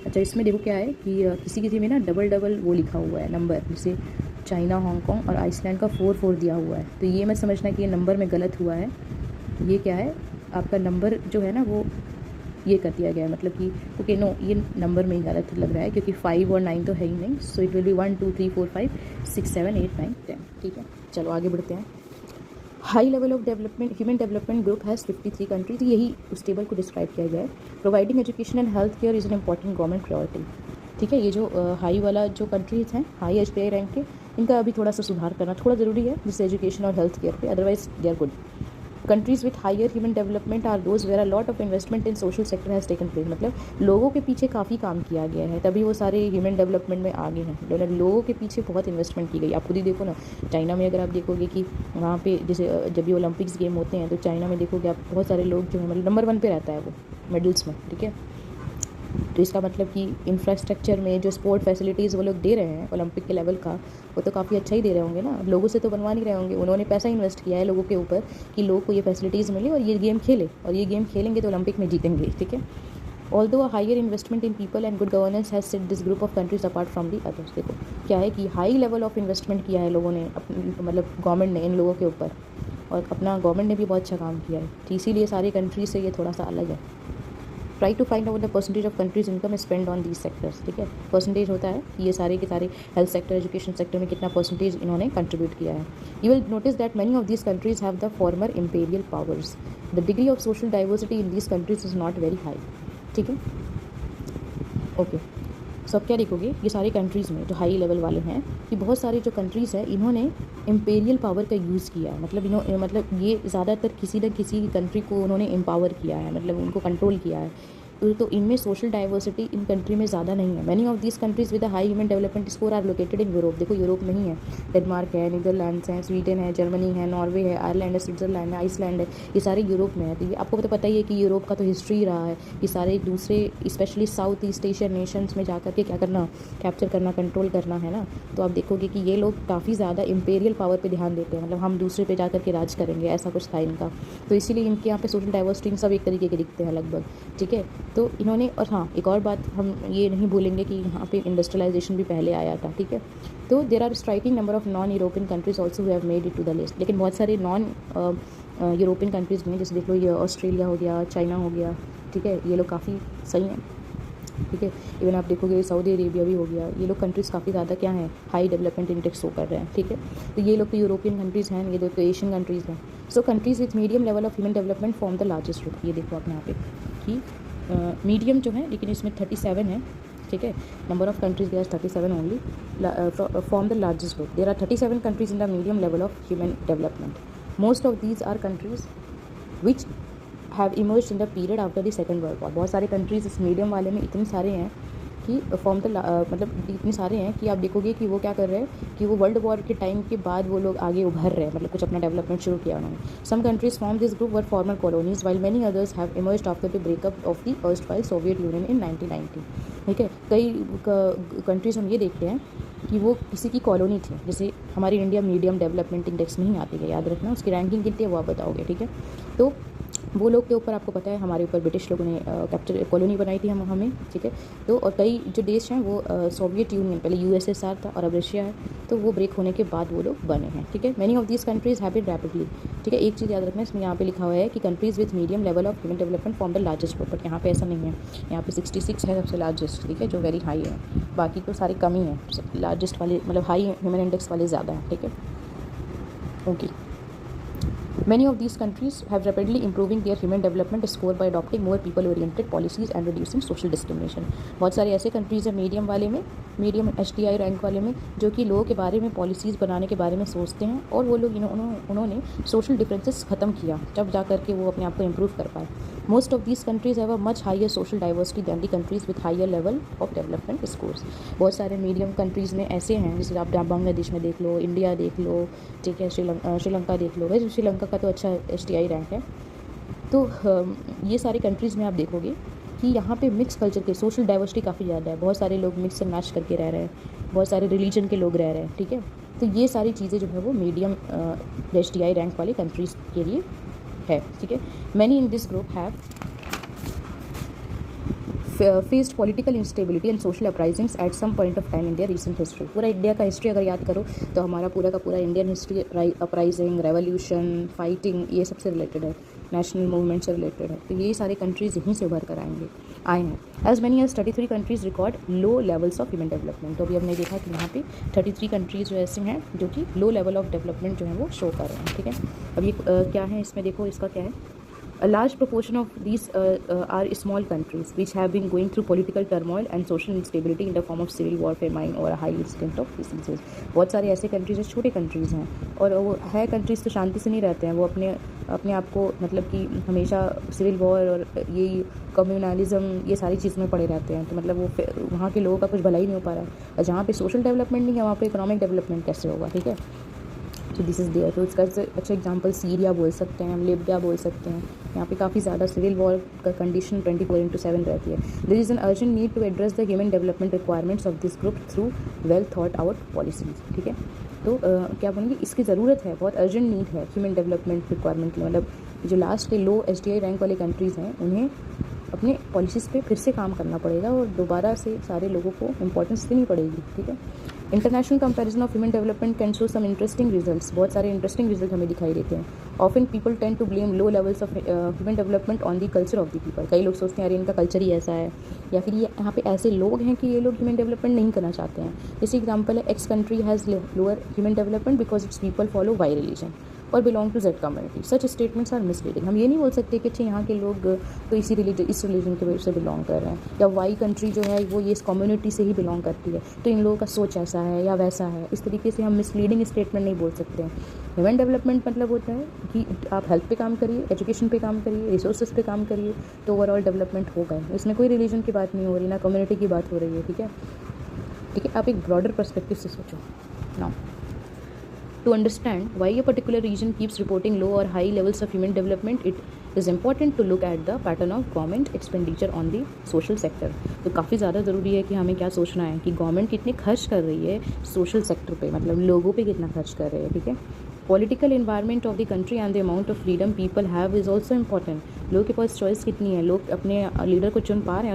अच्छा, इसमें देखो क्या है कि किसी में ना डबल वो लिखा हुआ है नंबर, जैसे चाइना, हांगकॉन्ग और आइसलैंड का 4 दिया हुआ है, तो ये मत समझना कि ये नंबर में गलत हुआ है। ये क्या है, आपका नंबर जो है ना वो ये कर दिया गया है, मतलब कि ओके नो, ये नंबर में ही गलत लग रहा है क्योंकि 5 और 9 तो है ही नहीं। सो इट विल बी 1 2 3 4 5 6 7 8 9 10, ठीक है। चलो आगे बढ़ते हैं। High level of development human development group has 53 countries, यही उस टेबल को डिस्क्राइब किया गया है। Providing education and health care is an important government priority, ठीक है। ये जो हाई वाला जो कंट्रीज़ हैं हाई HDI रैंक के, इनका अभी थोड़ा सा सुधार करना थोड़ा ज़रूरी है, जिससे एजुकेशन और हेल्थ केयर पे, otherwise they are good. Countries with higher human development are those where a lot of investment in social sector has taken place. मतलब लोगों के पीछे काफ़ी काम किया गया है, तभी वो सारे ह्यूमन डेवलपमेंट में आगे हैं. लोगों के पीछे बहुत इन्वेस्टमेंट की गई. आप खुद ही देखो ना, चाइना में अगर आप देखोगे कि वहाँ पे जैसे जब ये ओलंपिक्स गेम होते हैं तो चाइना में देखोगे आप बहुत सारे लोग जो है मतलब नंबर 1 पे रहता है वो मेडल्स में. ठीक है, तो इसका मतलब कि इंफ्रास्ट्रक्चर में जो स्पोर्ट फैसिलिटीज़ वो लोग दे रहे हैं ओलंपिक के लेवल का, वो तो काफ़ी अच्छा ही दे रहे होंगे ना. लोगों से तो बनवा नहीं रहे होंगे, उन्होंने पैसा इन्वेस्ट किया है लोगों के ऊपर कि लोग को ये फैसिलिटीज़ मिले और ये गेम खेले, और ये गेम खेलेंगे तो ओलंपिक में जीतेंगे. ठीक है, although a higher investment in people and good governance has set this group of countries apart from the others. देखो क्या है कि हाई लेवल ऑफ इन्वेस्टमेंट किया है लोगों ने, मतलब गवर्नमेंट ने इन लोगों के ऊपर, और अपना गवर्नमेंट ने भी बहुत अच्छा काम किया है, तो इसीलिए सारी कंट्रीज से ये थोड़ा सा अलग है. Try to find out the percentage of countries income spend on these sectors. ठीक है, परसेंटेज होता है कि ये सारे के सारे हेल्थ सेक्टर, एजुकेशन सेक्टर में कितना परसेंटेज इन्होंने कंट्रीब्यूट किया है. You will notice that many of these countries have the former imperial powers. The degree of social diversity in these countries is not very high. ठीक है, ओके. सो अब क्या देखोगे, ये सारी कंट्रीज़ में जो हाई लेवल वाले हैं, कि बहुत सारी जो कंट्रीज़ हैं इन्होंने इम्पेरियल पावर का यूज़ किया है. मतलब ये ज़्यादातर किसी न किसी कंट्री को उन्होंने एम्पावर किया है, मतलब उनको कंट्रोल किया है. तो इनमें सोशल डाइवर्सिटी इन कंट्री में ज़्यादा नहीं है. Many of these countries with high human development score are located in Europe. देखो यूरोप में ही है, डेनमार्क है, नीदरलैंड्स हैं, स्वीडन है, जर्मनी है, नॉर्वे है, आयरलैंड है, स्विट्जरलैंड है, आइसलैंड है, ये सारे यूरोप में है. तो ये आपको तो पता ही है कि यूरोप का तो हिस्ट्री रहा है कि सारे दूसरे specially south east Asian Nations में जाकर के क्या करना, कैप्चर करना, कंट्रोल करना है ना. तो आप देखोगे कि ये लोग काफ़ी ज़्यादा इम्पेरियल पावर पर ध्यान देते हैं, मतलब हम दूसरे पे जाकर के राज करेंगे, ऐसा कुछ था इनका. तो इसीलिए इनके यहाँ पे सोशल डाइवर्सिटी सब एक तरीके के दिखते हैं लगभग. ठीक है, तो इन्होंने, और हाँ एक और बात हम ये नहीं भूलेंगे कि यहाँ पे इंडस्ट्रियलाइजेशन भी पहले आया था. ठीक है, तो there are striking number of non European countries also have made it to the list. लेकिन बहुत सारे नॉन यूरोपियन कंट्रीज़ में, जैसे देख लो ये ऑस्ट्रेलिया हो गया, चाइना हो गया. ठीक है, ये लोग काफ़ी सही हैं. ठीक है, इवन आप देखोगे सऊदी अरेबिया भी हो गया, ये लोग कंट्रीज़ काफ़ी ज़्यादा क्या है, हाई डेवलपमेंट इंडेक्स शो कर रहे हैं. ठीक है, तो ये लोग तो यूरोपियन कंट्रीज़ हैं, ये दो तो एशियन कंट्रीज़ हैं. So countries with medium level of human development form the largest group. ये देखो आप यहाँ पे कि मीडियम जो है, लेकिन इसमें 37 है. ठीक है, number of countries there 37 only form the largest group. There are 37 countries in the medium level of human development. Most of these are countries which have emerged in the period after the second world war. बहुत सारे कंट्रीज इस मीडियम वाले में इतने सारे हैं कि फॉर्म द मतलब इतने सारे हैं कि आप देखोगे कि वो क्या कर रहे हैं कि वो वर्ल्ड वॉर के टाइम के बाद वो लोग आगे उभर रहे हैं, मतलब कुछ अपना डेवलपमेंट शुरू किया उन्होंने. Some countries form this group were former colonies while many others have emerged after the breakup of the erstwhile Soviet Union in 1990. ठीक है, कई कंट्रीज हम ये देखते हैं कि वो किसी की कॉलोनी थी. जैसे हमारी इंडिया मीडियम डेवलपमेंट इंडेक्स में ही आती है, याद रखना. उसकी रैंकिंग कितनी है वो आप बताओगे. ठीक है, तो वो लोग के ऊपर आपको पता है हमारे ऊपर ब्रिटिश लोगों ने कैप्चर कॉलोनी बनाई थी हमें. ठीक है, तो और कई जो देश हैं वो सोवियत यूनियन, पहले यूएसएसआर था और अब रशिया है, तो वो ब्रेक होने के बाद वो लोग बने हैं. ठीक है, many of these countries have been rapidly. ठीक है, एक चीज़ याद रखना, इसमें यहाँ पे लिखा हुआ है कि countries with medium level of human development form the largest group, but यहाँ पे ऐसा नहीं है. यहाँ पे 66 है सबसे लार्जेस्ट. ठीक है, जो वेरी हाई है, बाकी तो सारी कम ही है. लार्जेस्ट वाले मतलब हाई ह्यूमन इंडेक्स वाले ज़्यादा हैं. ठीक है, okay. Many of these countries have rapidly improving their human development score by adopting more people-oriented policies and reducing social discrimination. बहुत सारे ऐसे कंट्रीज़ हैं मीडियम वाले में, मीडियम HDI रैंक वाले में, जो कि लोगों के बारे में पॉलिसीज़ बनाने के बारे में सोचते हैं, और वो लोग उन्होंने सोशल डिफरेंसेस ख़त्म किया जब जा कर के वो अपने आप को इम्प्रूव कर पाए. Most of these countries have a much higher social diversity than the countries with higher level of development scores. बहुत सारे मीडियम कंट्रीज़ में ऐसे हैं, जैसे आप बांग्लादेश में देख लो, इंडिया देख लो. ठीक है, श्रीलंका देख लो. वैसे श्रीलंका का तो अच्छा HDI रैंक है. तो ये सारी कंट्रीज़ में आप देखोगे कि यहाँ पे मिक्स कल्चर के सोशल डाइवर्सिटी काफ़ी ज़्यादा है. बहुत सारे लोग मिक्स एंड मैच करके रह रहे हैं, बहुत सारे रिलीजन के लोग रह रहे हैं. ठीक है, तो ये सारी चीज़ें जो है वो मीडियम HDI रैंक वाले कंट्रीज़ के लिए है. ठीक है, many in this group have faced political instability and social uprisings at some point of time in their recent history. पूरा इंडिया का हिस्ट्री अगर याद करो तो हमारा पूरा का पूरा Indian history uprising, revolution, fighting, ये सबसे रिलेटेड है, नेशनल मूवमेंट से रिलेटेड है. तो ये सारे कंट्रीज़ यहीं से उभर कर आए हैं. As many as 33 countries record low levels of human development. तो अभी हमने देखा कि यहाँ पे 33 कंट्रीज़ जो ऐसे हैं जो कि लो लेवल ऑफ डेवलपमेंट जो है वो शो कर रहे हैं. ठीक है, अब ये क्या है, इसमें देखो इसका क्या है, A large proportion of these are small countries which have been going through political turmoil and social instability in the form of civil war, famine or a high extent of diseases. बहुत सारे ऐसे कंट्रीज हैं, छोटे कंट्रीज़ हैं, और वो है कंट्रीज़ तो शांति से नहीं रहते हैं, वो अपने आप को मतलब कि हमेशा सिविल वॉर और ये कम्युनलिज्म ये सारी चीज़ में पड़े रहते हैं, तो मतलब वो वहाँ के लोगों का कुछ भला ही नहीं हो पा रहा है। और जहाँ पे सोशल डेवलपमेंट नहीं है वहाँ पे इकोनॉमिक डेवलपमेंट कैसे होगा, ठीक है। तो दिस इज़ देयर। तो इसका अच्छा एग्जांपल सीरिया बोल सकते हैं हम, लिबिया बोल सकते हैं। यहाँ पे काफ़ी ज़्यादा सिविल वॉर का कंडीशन 24/7 रहती है। There is an urgent need to address the human development requirements of this group through well thought out policies, ठीक है। तो क्या बोलेंगे, इसकी ज़रूरत है, बहुत अर्जेंट नीड है ह्यूमन डेवलपमेंट रिक्वायरमेंट की। मतलब जो लास्ट के लो SDI रैंक वाले कंट्रीज़ हैं उन्हें अपने पॉलिसीज़ पे फिर से काम करना पड़ेगा और दोबारा से सारे लोगों को इंपॉर्टेंस देनी पड़ेगी, ठीक है। International comparison of human development can show some interesting results. बहुत सारे इंटरेस्टिंग रिजल्ट हमें दिखाई देते हैं। Often people tend to blame low levels of human development on the culture of the people. कई लोग सोचते हैं अरे इनका कल्चर ही ऐसा है, या फिर ये यहाँ पे ऐसे लोग हैं कि ये लोग ह्यूमन डेवलपमेंट नहीं करना चाहते हैं। जैसे एग्जाम्पल है, X country has lower human development because its people follow Y religion और belong to Z community. Such statements are misleading. हम ये नहीं बोल सकते कि अच्छा यहाँ के लोग तो इस रिलीजन के वजह से बिलोंग कर रहे हैं, या वाई कंट्री जो है वो ये इस कम्युनिटी से ही बिलोंग करती है तो इन लोगों का सोच ऐसा है या वैसा है। इस तरीके से हम मिसलीडिंग स्टेटमेंट नहीं बोल सकते हैं। ह्यूमन डेवलपमेंट मतलब होता है कि आप हेल्थ पे काम करिए, एजुकेशन पे काम करिए, रिसोर्सेज पे काम करिए, तो ओवरऑल डेवलपमेंट होगा। इसमें कोई रिलीजन की बात नहीं हो रही, ना कम्युनिटी की बात हो रही है, ठीक है। ठीक है, आप एक ब्रॉडर पर्सपेक्टिव से सोचो now. To understand why a particular region keeps reporting low or high levels of human development, it is important to look at the pattern of government expenditure on the social sector. तो काफ़ी ज़्यादा ज़रूरी है कि हमें क्या सोचना है कि गवर्नमेंट कितने खर्च कर रही है सोशल सेक्टर पे, मतलब लोगों पे कितना खर्च कर रहे हैं, ठीक है। Political environment of the country and the amount of freedom people have is also important. लोगों के पास चॉइस कितनी है, लोग अपने लीडर को चुन पा रहे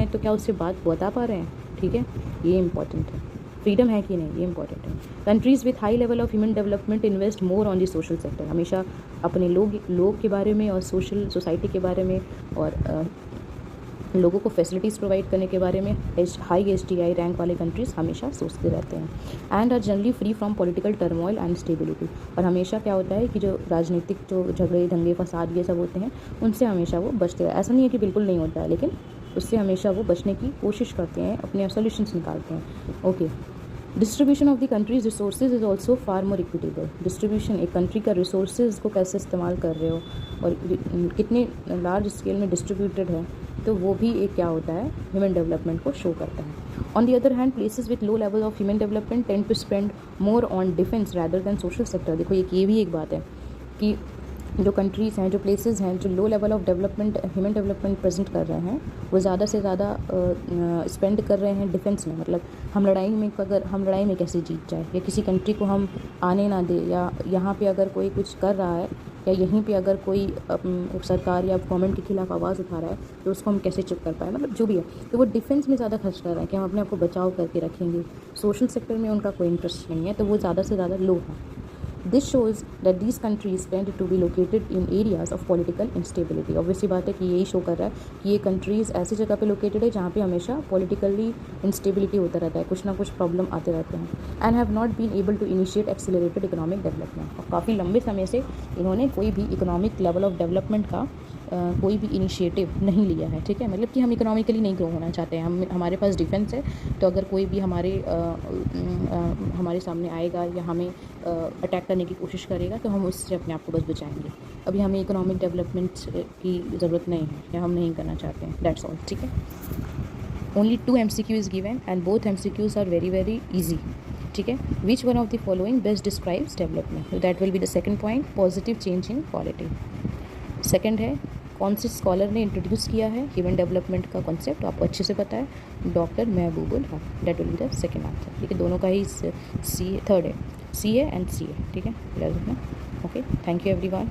हैं तो क्या उससे बात बता पा रहे हैं, ठीक है, ये इंपॉर्टेंट है। फ्रीडम है कि नहीं, ये इंपॉर्टेंट है। Countries with high level of human development invest more on the social sector. हमेशा अपने लोग के बारे में और सोसाइटी के बारे में और लोगों को फैसिलिटीज़ प्रोवाइड करने के बारे में हाई SDI रैंक वाले कंट्रीज़ हमेशा सोचते रहते हैं। And are generally free from political turmoil and stability. और हमेशा क्या होता है कि जो राजनीतिक जो झगड़े दंगे फसाद ये सब होते हैं उनसे हमेशा वो बचते हैं। ऐसा नहीं है कि बिल्कुल नहीं होता है, लेकिन उससे हमेशा वो बचने की कोशिश करते हैं, अपने सोल्यूशंस निकालते हैं। Okay, distribution of the countries resources is also far more equitable. Distribution, एक कंट्री का रिसोर्सेज को कैसे इस्तेमाल कर रहे हो और कितने लार्ज स्केल में डिस्ट्रीब्यूटेड है, तो वो भी एक क्या होता है, ह्यूमन डेवलपमेंट को शो करता है। On the other hand, places with low level of human development tend to spend more on defence rather than social sector. देखो ये भी एक बात है कि जो कंट्रीज़ हैं, जो प्लेसेस हैं, जो लो level of development human development present कर रहे हैं, वो ज़्यादा से ज़्यादा स्पेंड कर रहे हैं डिफेंस में। मतलब हम लड़ाई में कैसे जीत जाए, या किसी कंट्री को हम आने ना दे, या यहाँ पे अगर कोई कुछ कर रहा है, या यहीं पे अगर कोई सरकार या गवर्नमेंट के खिलाफ आवाज़ उठा रहा है तो उसको हम कैसे चुप कर पाए, मतलब जो भी है, तो वो डिफेंस में ज़्यादा खर्च कर रहे हैं कि हम अपने आप को बचाव करके रखेंगे। सोशल सेक्टर में उनका कोई इंटरेस्ट नहीं है, तो वो ज़्यादा से ज़्यादा लो है। This shows that these countries tend to be located in areas of political instability. Obviously बात है कि यही शो कर रहा है कि ये कंट्रीज़ ऐसी जगह पे लोकेटेड है जहाँ पे हमेशा पॉलिटिकली इंस्टेबिलिटी होता रहता है, कुछ ना कुछ प्रॉब्लम आते रहते हैं। And have not been able to initiate accelerated economic development. और काफ़ी लंबे समय से इन्होंने कोई भी इकोनॉमिक लेवल ऑफ डेवलपमेंट का कोई भी इनिशिएटिव नहीं लिया है, ठीक है। मतलब कि हम इकोनॉमिकली नहीं ग्रो होना चाहते हैं, हमारे पास डिफेंस है, तो अगर कोई भी हमारे सामने आएगा या हमें अटैक करने की कोशिश करेगा तो हम उससे अपने आप को बस बचाएंगे। अभी हमें इकोनॉमिक डेवलपमेंट की ज़रूरत नहीं है, या हम नहीं करना चाहते हैं, दैट्स ऑल, ठीक है। Only 2 MCQ is given and both MCQs are very very easy, ठीक है। Which one of the following best describes development, that will be the second point, positive change in quality. Second है, कौन से स्कॉलर ने इंट्रोड्यूस किया है ह्यूमन डेवलपमेंट का कॉन्सेप्ट, आपको अच्छे से पता है, डॉक्टर महबूबुल हक, that will be the second answer, ठीक है। दोनों का ही थर्ड है, CA एंड CA, ठीक है, याद रखना। Okay, thank you everyone.